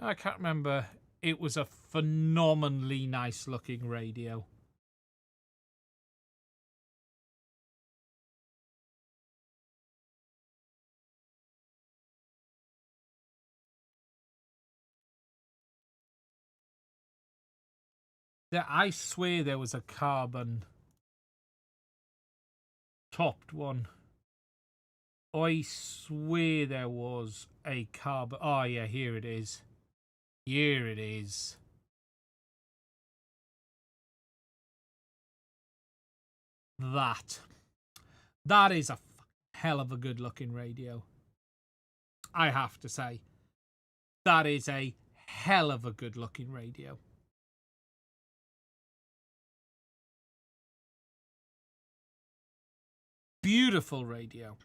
I can't remember. It was a phenomenally nice looking radio. I swear there was a carbon topped one. I swear there was a carbon. Oh yeah, here it is. Here it is. That is a hell of a good looking radio. I have to say. That is a hell of a good looking radio. Beautiful radio.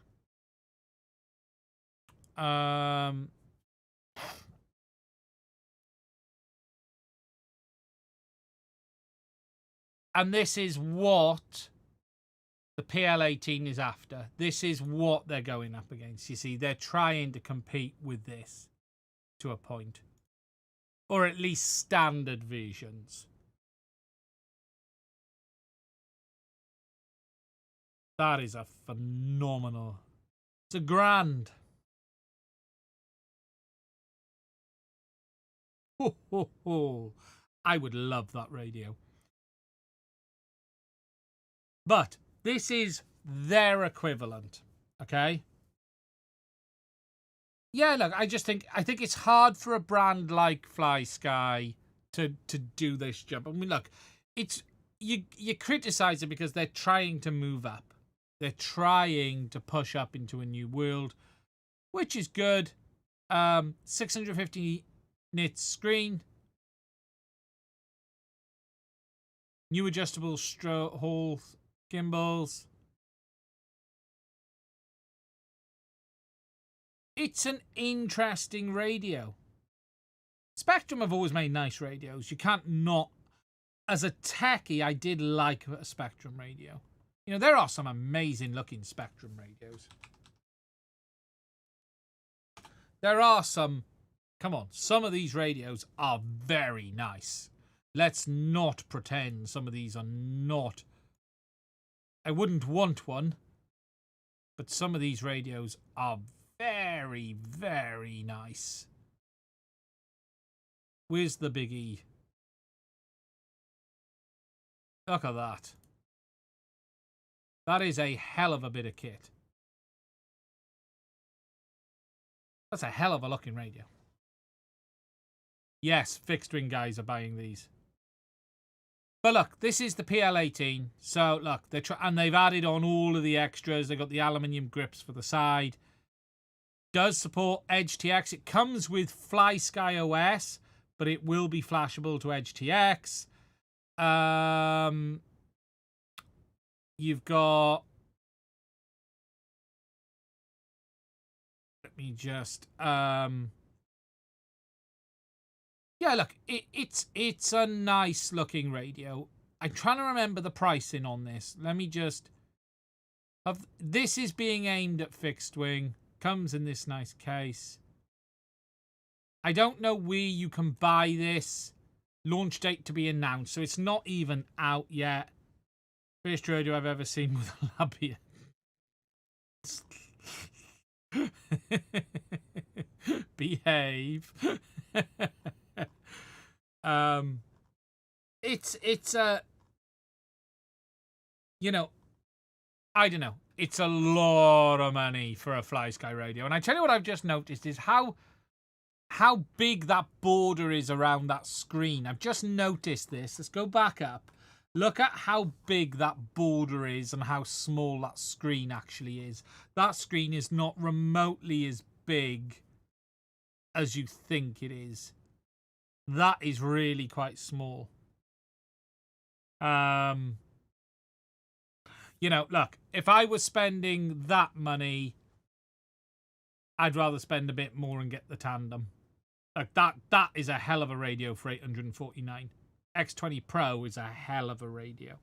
And this is what the PL18 is after. This is what they're going up against. You see, they're trying to compete with this to a point. Or at least standard versions. That is a phenomenal. It's a grand. Ho, ho, ho. I would love that radio. But this is their equivalent, okay? Yeah, look, I think it's hard for a brand like Fly Sky to do this job. I mean, look, it's you criticize it because they're trying to move up. They're trying to push up into a new world, which is good. 650 nits screen. New adjustable Hall gimbals. It's an interesting radio. Spectrum have always made nice radios. You can't not... As a techie, I did like a Spectrum radio. You know, there are some amazing looking Spectrum radios. There are some... Come on, some of these radios are very nice. Let's not pretend some of these are not... I wouldn't want one, but some of these radios are very, very nice. Where's the big E? Look at that. That is a hell of a bit of kit. That's a hell of a looking radio. Yes, fixed wing guys are buying these. But look, this is the PL18. So look, and they've added on all of the extras. They've got the aluminium grips for the side. Does support Edge TX. It comes with FlySky OS, but it will be flashable to Edge TX. You've got. Let me just. Yeah, look, it's a nice looking radio. I'm trying to remember the pricing on this. Let me just. This is being aimed at fixed wing. Comes in this nice case. I don't know where you can buy this. Launch date to be announced, so it's not even out yet. First radio I've ever seen with a labia. Behave. It's a, you know, I don't know. It's a lot of money for a FlySky radio. And I tell you what I've just noticed is how big that border is around that screen. I've just noticed this. Let's go back up. Look at how big that border is and how small that screen actually is. That screen is not remotely as big as you think it is. That is really quite small. You know, look, if I was spending that money, I'd rather spend a bit more and get the tandem. Like that is a hell of a radio for $849. X20 Pro is a hell of a radio.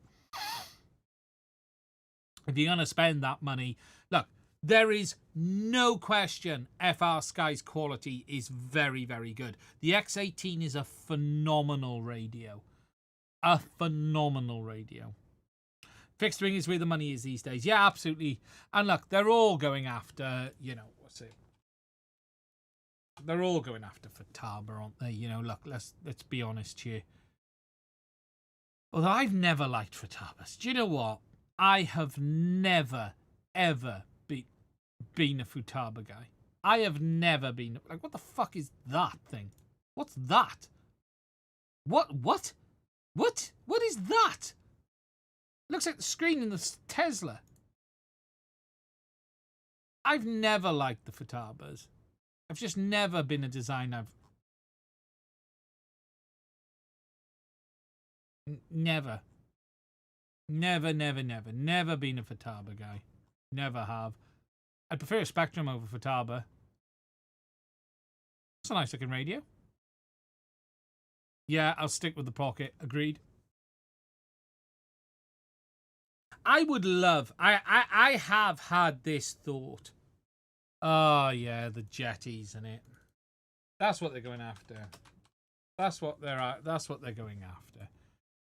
If you're going to spend that money, look, there is no question FrSky's quality is very, very good. The X18 is a phenomenal radio. A phenomenal radio. Fixed wing is where the money is these days. Yeah, absolutely. And look, they're all going after, you know, what's it? They're all going after Futaba, aren't they? You know, look, let's be honest here. Although I've never liked Futabas. Do you know what? I have never, ever been a Futaba guy. I have never been. Like, what the fuck is that thing? What's that? What is that? Looks like the screen in the Tesla. I've never liked the Futabas. I've just never been a design Never been a Futaba guy. Never have. I'd prefer a Spectrum over Futaba. It's a nice looking radio. Yeah, I'll stick with the Pocket. Agreed. I would love. I have had this thought. Oh yeah, the jetties in it. That's what they're going after. That's what they're going after.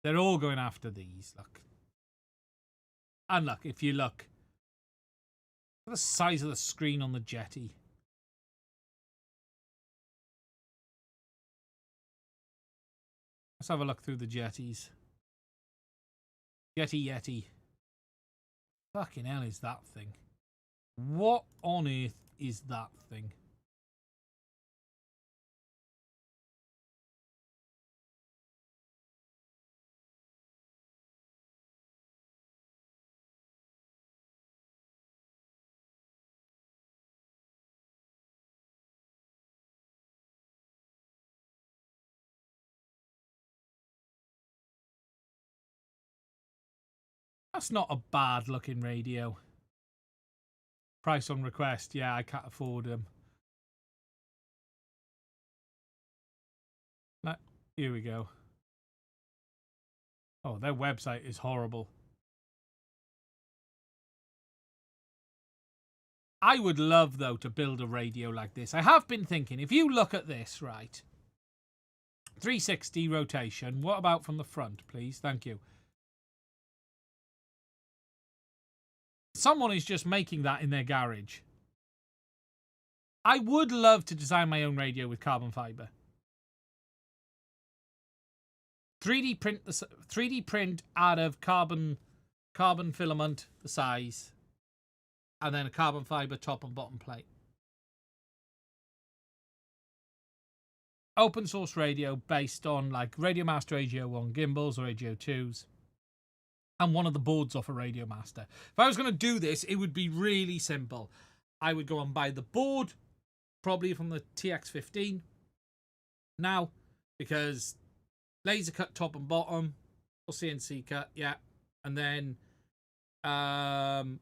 They're all going after these. Look. And look, if you look at the size of the screen on the jetty. Let's have a look through the jetties. Yeti. Fucking hell is that thing? What on earth is that thing? That's not a bad looking radio. Price on request. Yeah, I can't afford them. Here we go. Oh, their website is horrible. I would love, though, to build a radio like this. I have been thinking, if you look at this, right, 360 rotation. What about from the front, please? Thank you. Someone is just making that in their garage. I would love to design my own radio with carbon fiber. 3D print out of carbon filament, the size, and then a carbon fiber top and bottom plate. Open source radio based on like Radio Master AGO1 gimbals or AGO2s. And one of the boards off a Radio Master. If I was going to do this, it would be really simple. I would go and buy the board, probably from the TX15. Now, because laser cut top and bottom, or CNC cut, yeah. And then carbon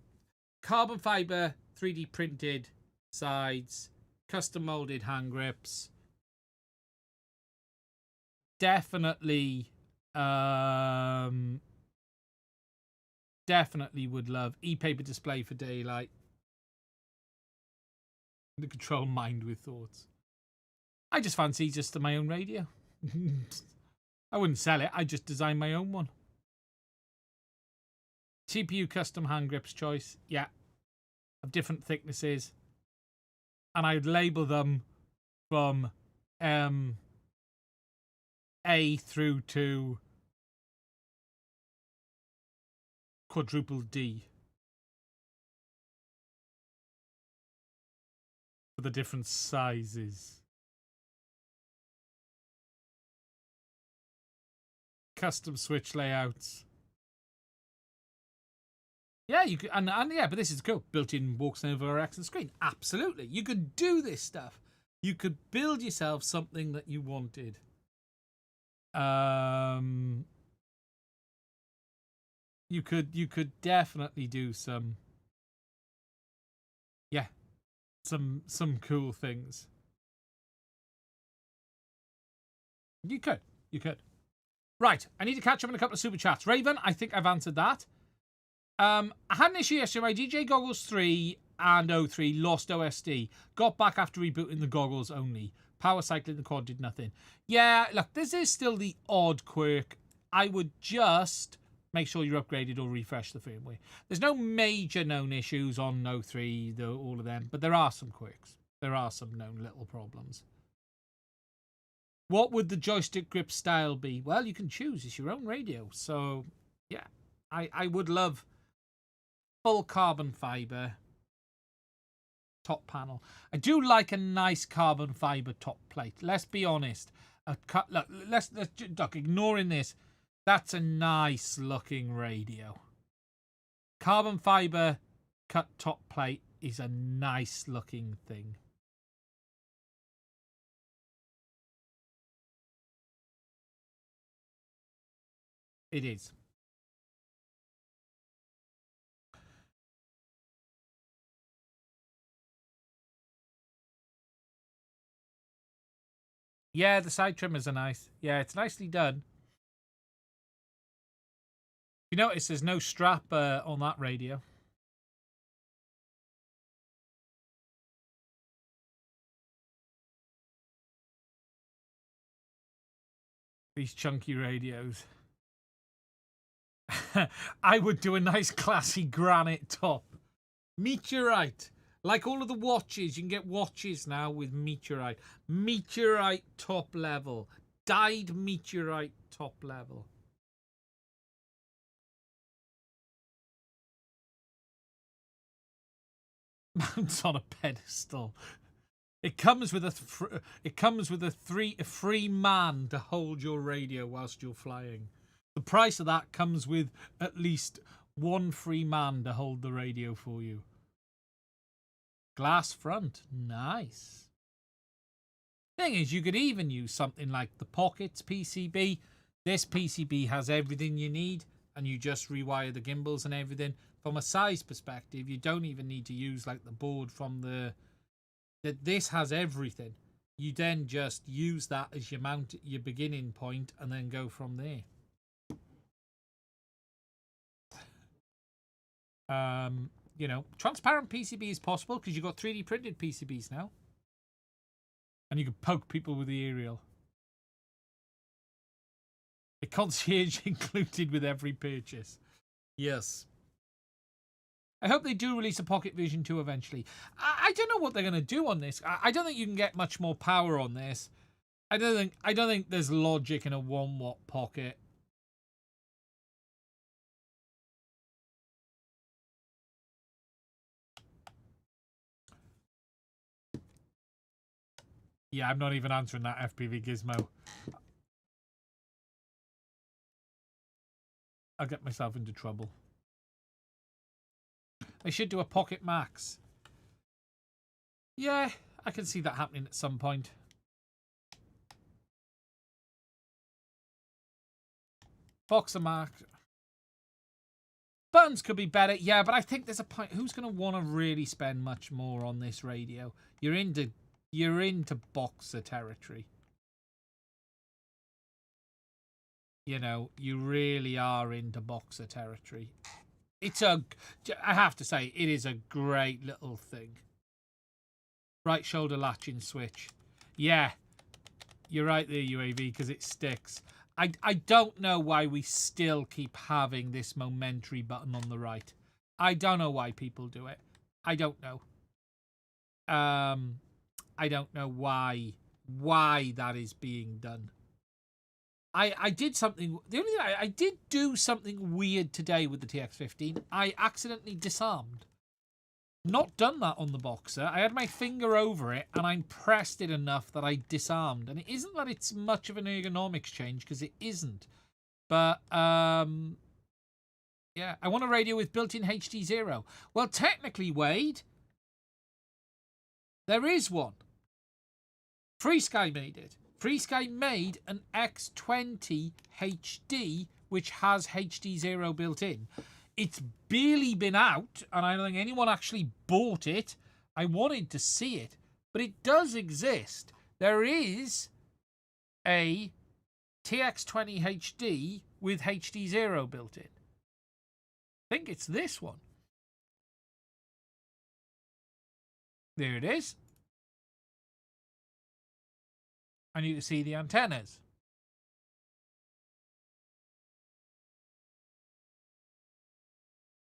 fiber 3D printed sides, custom molded hand grips. Definitely would love e-paper display for daylight. The control mind with thoughts. I just fancy just my own radio. I wouldn't sell it. I just design my own one. TPU custom hand grips choice. Yeah. Of different thicknesses. And I would label them from A through to quadruple D for the different sizes. Custom switch layouts. Yeah, you could, and yeah, but this is cool. Built-in walks over X and screen. Absolutely, you could do this stuff. You could build yourself something that you wanted. You could definitely do some, yeah, some cool things. You could. Right, I need to catch up on a couple of super chats. Raven, I think I've answered that. I had an issue yesterday. My DJI Goggles 3 and O3 lost OSD. Got back after rebooting the goggles only. Power cycling the quad did nothing. Yeah, look, this is still the odd quirk. I would just make sure you're upgraded or refresh the firmware. There's no major known issues on O3, all of them, but there are some quirks. There are some known little problems. What would the joystick grip style be? Well, you can choose. It's your own radio. So, yeah, I would love full carbon fiber top panel. I do like a nice carbon fiber top plate. Let's be honest. Look, let's ignoring this. That's a nice looking radio. Carbon fiber cut top plate is a nice looking thing. It is. Yeah, the side trimmers are nice. Yeah, it's nicely done. You notice there's no strap on that radio. These chunky radios. I would do a nice classy granite top. Meteorite. Like all of the watches, you can get watches now with meteorite. Meteorite top level. Dyed meteorite top level. Mounts on a pedestal. It comes with a free man to hold your radio whilst you're flying. The price of that comes with at least one free man to hold the radio for you. Glass front, nice. Thing is, you could even use something like the Pockets PCB. This PCB has everything you need, and you just rewire the gimbals and everything. From a size perspective, you don't even need to use like the board from the. This has everything. You then just use that as your your beginning point, and then go from there. You know, transparent PCB is possible because you've got 3D printed PCBs now. And you can poke people with the aerial. A concierge included with every purchase. Yes. I hope they do release a Pocket Vision 2 eventually. I don't know what they're going to do on this. I don't think you can get much more power on this. I don't think there's logic in a 1-watt pocket. Yeah, I'm not even answering that FPV gizmo. I'll get myself into trouble. They should do a Pocket Max. Yeah, I can see that happening at some point. Boxer Max. Buttons could be better. Yeah, but I think there's a point. Who's going to want to really spend much more on this radio? You're into boxer territory. You know, you really are into boxer territory. I have to say, it is a great little thing. Right shoulder latching switch. Yeah, you're right there, UAV, because it sticks. I don't know why we still keep having this momentary button on the right. I don't know why people do it. I don't know. I don't know why that is being done. I did something. The only thing I did do something weird today with the TX15. I accidentally disarmed. Not done that on the Boxer. I had my finger over it and I pressed it enough that I disarmed. And it isn't that it's much of an ergonomics change, because it isn't. But yeah, I want a radio with built-in HD0. Well, technically, Wade, there is one. Free Sky made it. Free Sky made an X20 HD, which has HD0 built in. It's barely been out, and I don't think anyone actually bought it. I wanted to see it, but it does exist. There is a TX20 HD with HD0 built in. I think it's this one. There it is. And you can see the antennas.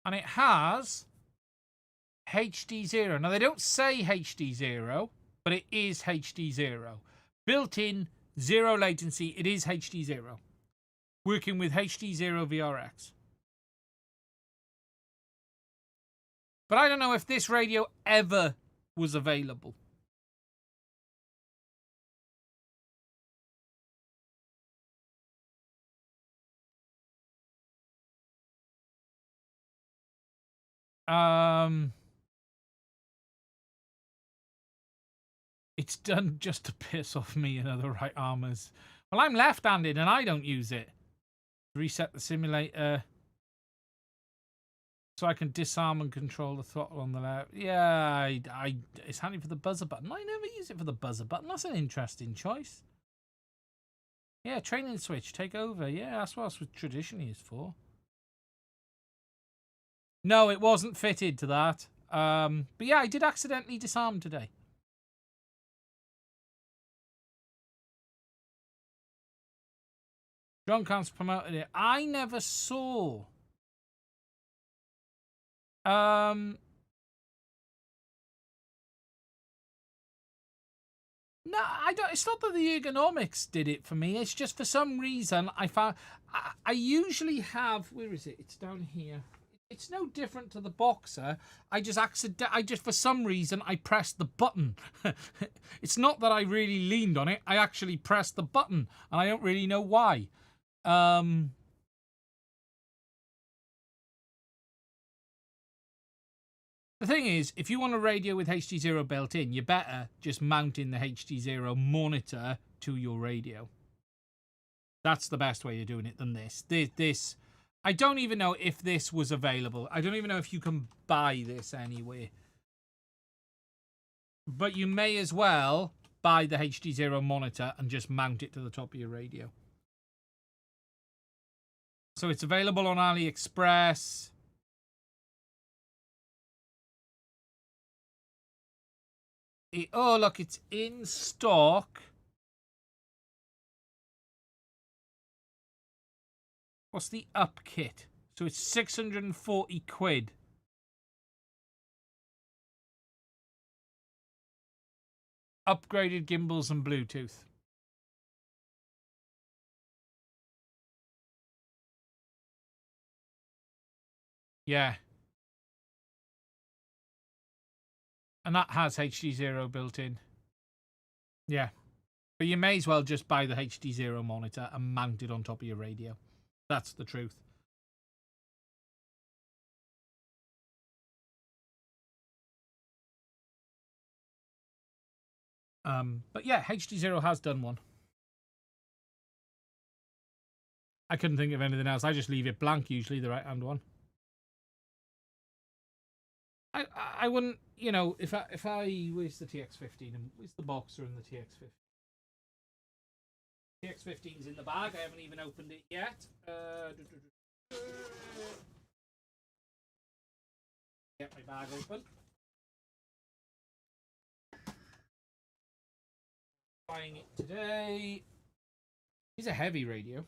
And it has HD0. Now, they don't say HD0, but it is HD0. Built-in, zero latency, it is HD0. Working with HD0 VRX. But I don't know if this radio ever was available. It's done just to piss off me and other right armors. Well, I'm left-handed and I don't use it. Reset the simulator so I can disarm and control the throttle on the left. Yeah, it's handy for the buzzer button. I never use it for the buzzer button. That's an interesting choice. Yeah, training switch, take over. Yeah, that's what it's traditionally is for. No, it wasn't fitted to that. But yeah, I did accidentally disarm today. John Camp's promoted it. I never saw. No, I don't. It's not that the ergonomics did it for me. It's just for some reason I found. I usually have. Where is it? It's down here. It's no different to the Boxer. I just for some reason I pressed the button. It's not that I really leaned on it. I actually pressed the button, and I don't really know why. The thing is, if you want a radio with HD0 built in, you better just mount in the HD0 monitor to your radio. That's the best way of doing it than this. This, I don't even know if this was available. I don't even know if you can buy this anywhere. But you may as well buy the HD0 monitor and just mount it to the top of your radio. So it's available on AliExpress. Oh, look, it's in stock. What's the up kit? So it's 640 quid. Upgraded gimbals and Bluetooth. Yeah. And that has HD0 built in. Yeah. But you may as well just buy the HD0 monitor and mount it on top of your radio. That's the truth. But yeah, HD0 has done one. I couldn't think of anything else. I just leave it blank usually, the right-hand one. I wouldn't, you know, if I where's the TX15 and where's the Boxer and the TX15? TX15's in the bag. I haven't even opened it yet. Get my bag open. Buying it today. It's a heavy radio.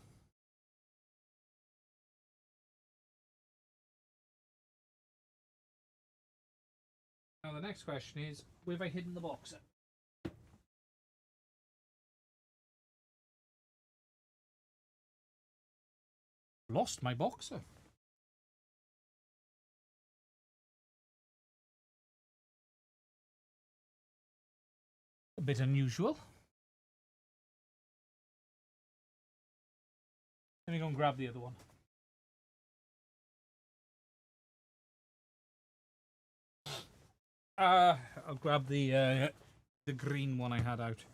Now the next question is, where have I hidden the Boxer? Lost my Boxer. A bit unusual. Let me go and grab the other one. I'll grab the green one I had out.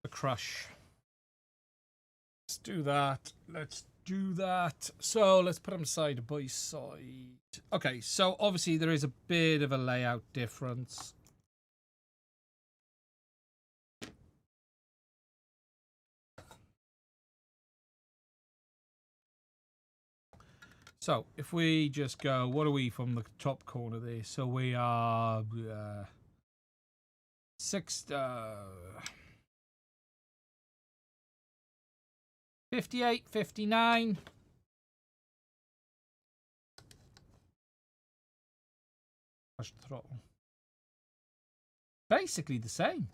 The Crush. Let's do that. Let's do that. So let's put them side by side. Okay, so obviously there is a bit of a layout difference. So if we just go, what are we from the top corner there? So we are 58, 59. Push the throttle. Basically the same.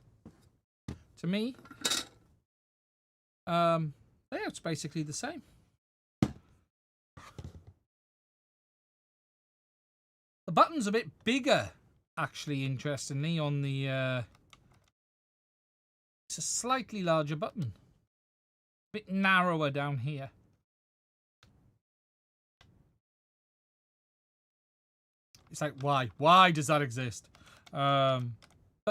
To me, layout's basically the same. The button's a bit bigger, actually, interestingly, on the... it's a slightly larger button. A bit narrower down here. It's like, why? Why does that exist? But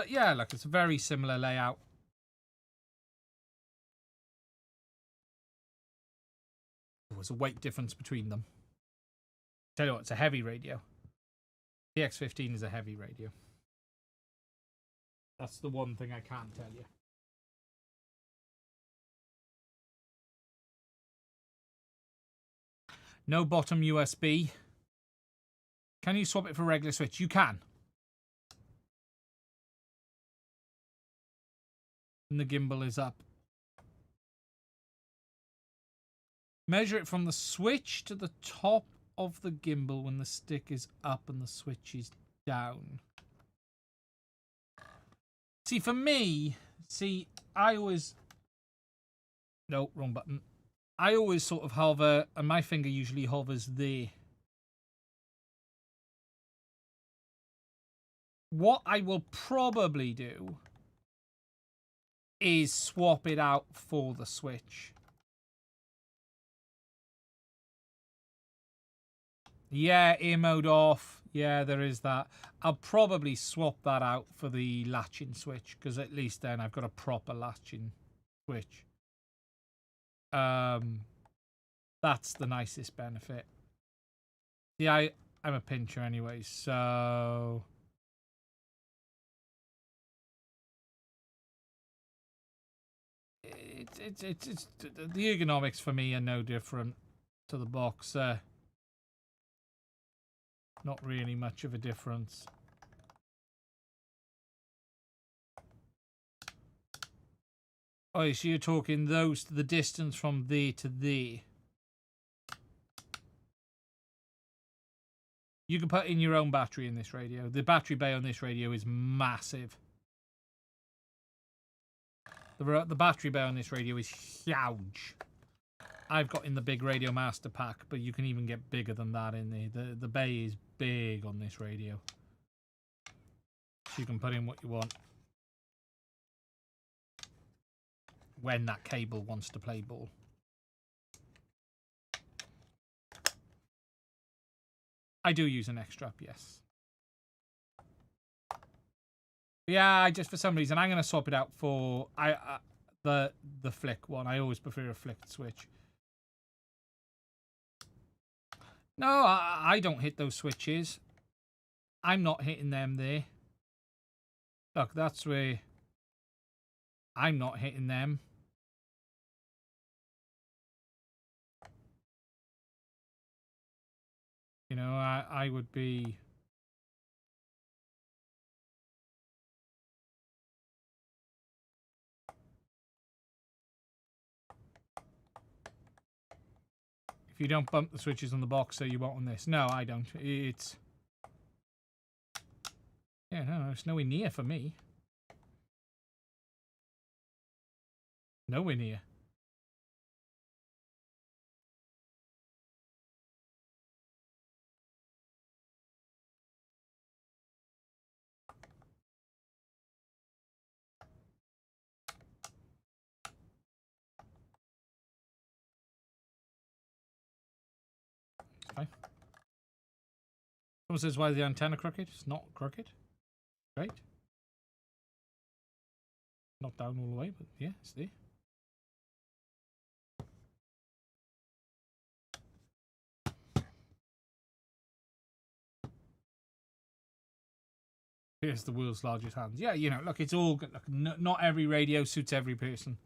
yeah, look, it's a very similar layout. There's a weight difference between them. Tell you what, it's a heavy radio. The X15 is a heavy radio. That's the one thing I can't tell you. No bottom USB. Can you swap it for regular switch? You can. And the gimbal is up. Measure it from the switch to the top of the gimbal when the stick is up and the switch is down. See, for me, I always... No, wrong button. I always sort of hover, and my finger usually hovers there. What I will probably do is swap it out for the switch. Yeah, ear mode off. Yeah, there is that. I'll probably swap that out for the latching switch, because at least then I've got a proper latching switch. That's the nicest benefit. Yeah, I'm a pincher anyway, so... It's the ergonomics for me are no different to the Boxer. Not really much of a difference. Oh, so you're talking the distance from there to there. You can put in your own battery in this radio. The battery bay on this radio is massive. The battery bay on this radio is huge. I've got in the big Radio Master pack, but you can even get bigger than that in there. The bay is big on this radio. So you can put in what you want when that cable wants to play ball. I do use an neck strap, yes. Yeah, I just, for some reason, I'm going to swap it out for the flick one. I always prefer a flicked switch. No, I don't hit those switches. I'm not hitting them there. Look, that's where I'm not hitting them. You know, I would be... If you don't bump the switches on the box, so you won't on this. No, I don't. It's... Yeah, no, it's nowhere near for me. Nowhere near. Fine. Someone says, why is the antenna crooked? It's not crooked. Right? Not down all the way, but yeah, it's there. Here's the world's largest hands. Yeah, you know, look, it's all good. Look, not every radio suits every person.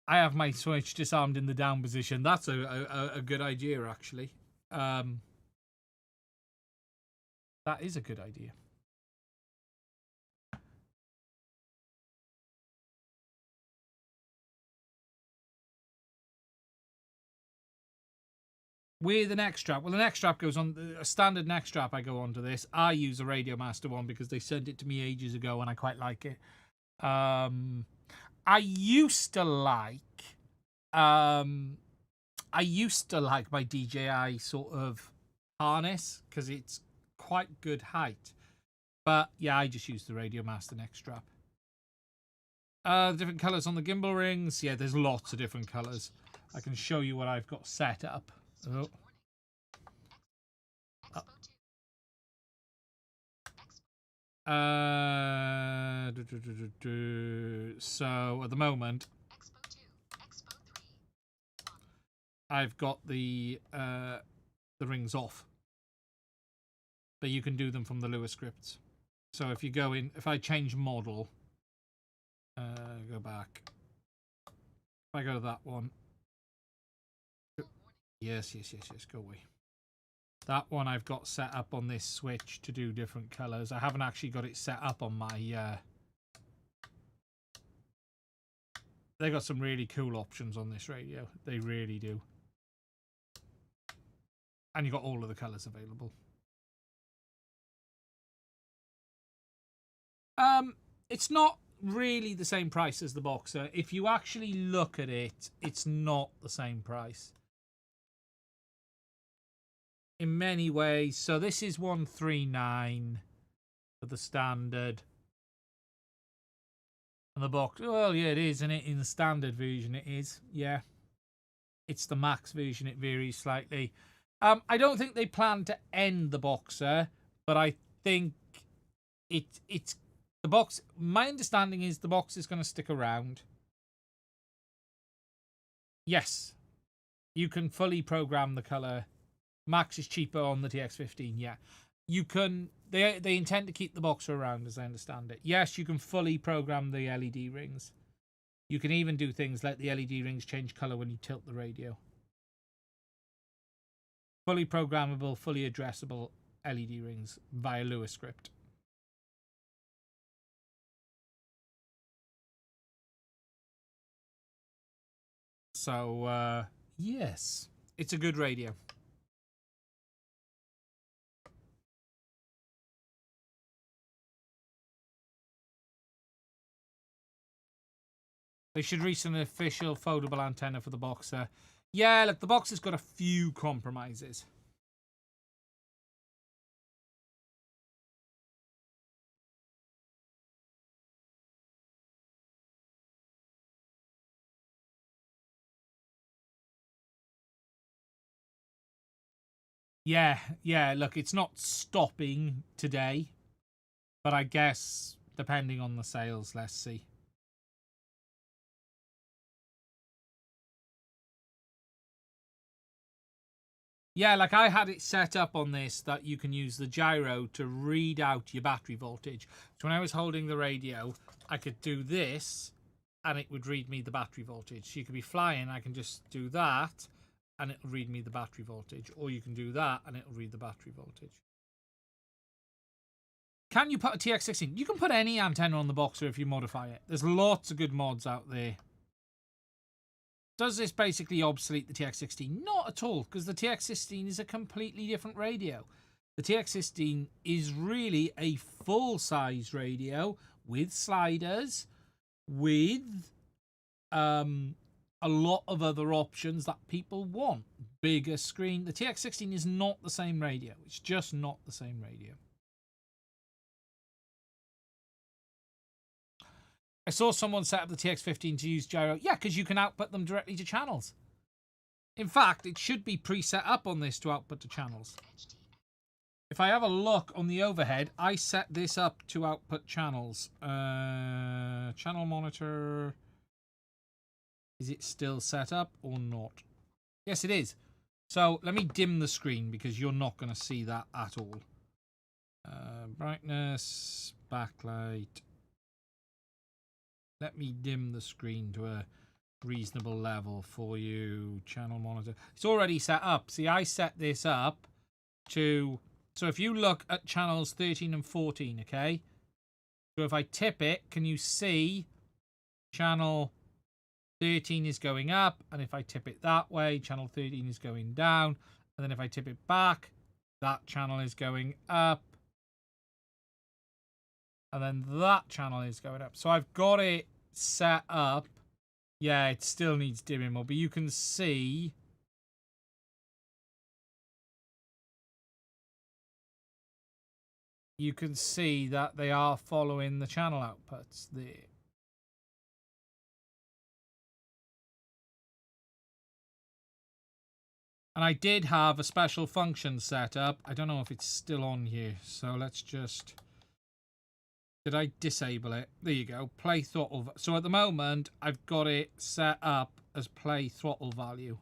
I have my switch disarmed in the down position. That's a good idea, actually. That is a good idea. With the neck strap, well, the neck strap goes on a standard neck strap. I go onto this. I use a Radio Master one because they sent it to me ages ago, and I quite like it. I used to like my DJI sort of harness because it's quite good height. But yeah, I just use the Radio Master neck strap. Different colours on the gimbal rings. Yeah, there's lots of different colours. I can show you what I've got set up. Oh. So at the moment, I've got the rings off, but you can do them from the Lua scripts. So if you go in, if I change model, go back. If I go to that one. Yes, go away. That one I've got set up on this switch to do different colours. I haven't actually got it set up on my... They got some really cool options on this radio. They really do. And you got all of the colours available. It's not really the same price as the Boxer. If you actually look at it, it's not the same price. In many ways. So this is 139 for the standard. And the box, well, yeah, it is, isn't it? In the standard version, it is. Yeah. It's the max version, it varies slightly. I don't think they plan to end the Boxer, but I think it's the box. My understanding is the box is going to stick around. Yes. You can fully program the color. Max is cheaper on the TX15, yeah. You can... They intend to keep the Boxer around, as I understand it. Yes, you can fully program the LED rings. You can even do things like the LED rings change colour when you tilt the radio. Fully programmable, fully addressable LED rings via Lua script. So, yes. It's a good radio. They should release an official foldable antenna for the Boxer. Yeah, look, the Boxer's got a few compromises. Yeah, look, it's not stopping today, but I guess depending on the sales, let's see. Yeah, like I had it set up on this that you can use the gyro to read out your battery voltage. So when I was holding the radio, I could do this and it would read me the battery voltage. So you could be flying, I can just do that and it'll read me the battery voltage. Or you can do that and it'll read the battery voltage. Can you put a TX16? You can put any antenna on the Boxer if you modify it. There's lots of good mods out there. Does this basically obsolete the TX16? Not at all, because the TX16 is a completely different radio. The TX16 is really a full-size radio with sliders, with a lot of other options that people want. Bigger screen. The TX16 is not the same radio. It's just not the same radio. I saw someone set up the TX15 to use gyro. Yeah, because you can output them directly to channels. In fact, it should be preset up on this to output to channels. If I have a look on the overhead, I set this up to output channels. Channel monitor. Is it still set up or not? Yes, it is. So let me dim the screen because you're not going to see that at all. Brightness, backlight. Let me dim the screen to a reasonable level for you. Channel monitor. It's already set up. See, I set this up to... So if you look at channels 13 and 14, okay? So if I tip it, can you see channel 13 is going up? And if I tip it that way, channel 13 is going down. And then if I tip it back, that channel is going up. And then that channel is going up. So I've got it set up. Yeah, it still needs dimming more, but you can see that they are following the channel outputs there. And I did have a special function set up. I don't know if it's still on here, so let's just... Did I disable it? There you go. Play throttle. So at the moment, I've got it set up as play throttle value.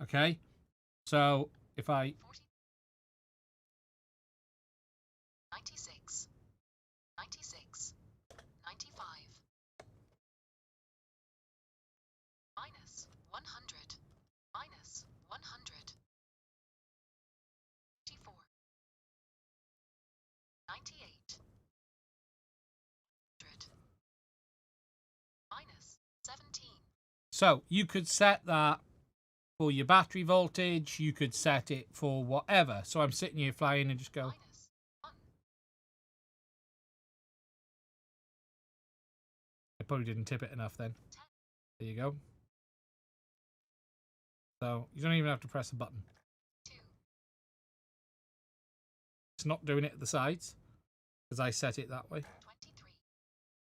Okay? So if I... 96, 96, 95, minus 100, minus 100, 94, 98, 100, minus 17. So you could set that for your battery voltage. You could set it for whatever. So I'm sitting here flying and just go... I probably didn't tip it enough then. There you go. So you don't even have to press a button. It's not doing it at the sides because I set it that way.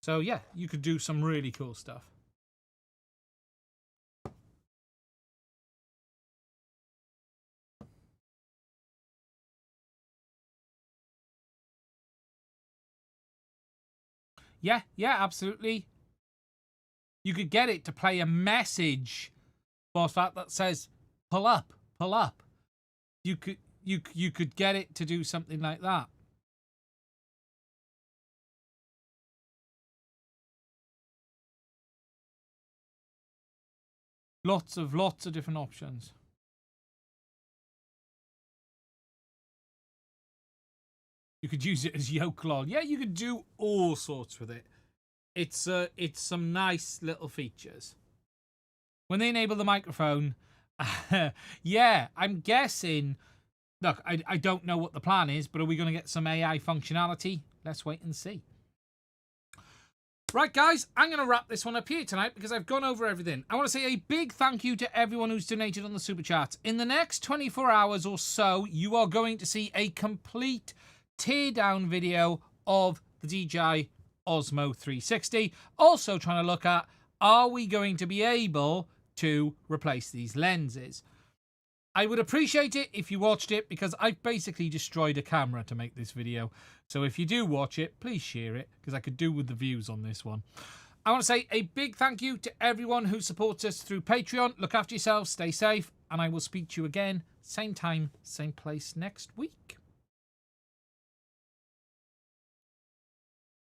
So yeah, you could do some really cool stuff. Yeah, absolutely. You could get it to play a message for that says pull up, pull up. You could get it to do something like that. Lots of different options. You could use it as yoke log. Yeah, you could do all sorts with it. It's some nice little features. When they enable the microphone, yeah, I'm guessing. Look, I don't know what the plan is, but are we going to get some AI functionality? Let's wait and see. Right, guys, I'm going to wrap this one up here tonight because I've gone over everything. I want to say a big thank you to everyone who's donated on the Super Chats. In the next 24 hours or so, you are going to see a complete teardown video of the DJI Osmo 360. Also trying to look at, are we going to be able to replace these lenses? I would appreciate it if you watched it because I've basically destroyed a camera to make this video. So if you do watch it, please share it because I could do with the views on this one. I want to say a big thank you to everyone who supports us through Patreon. Look after yourselves, stay safe, and I will speak to you again, same time, same place next week.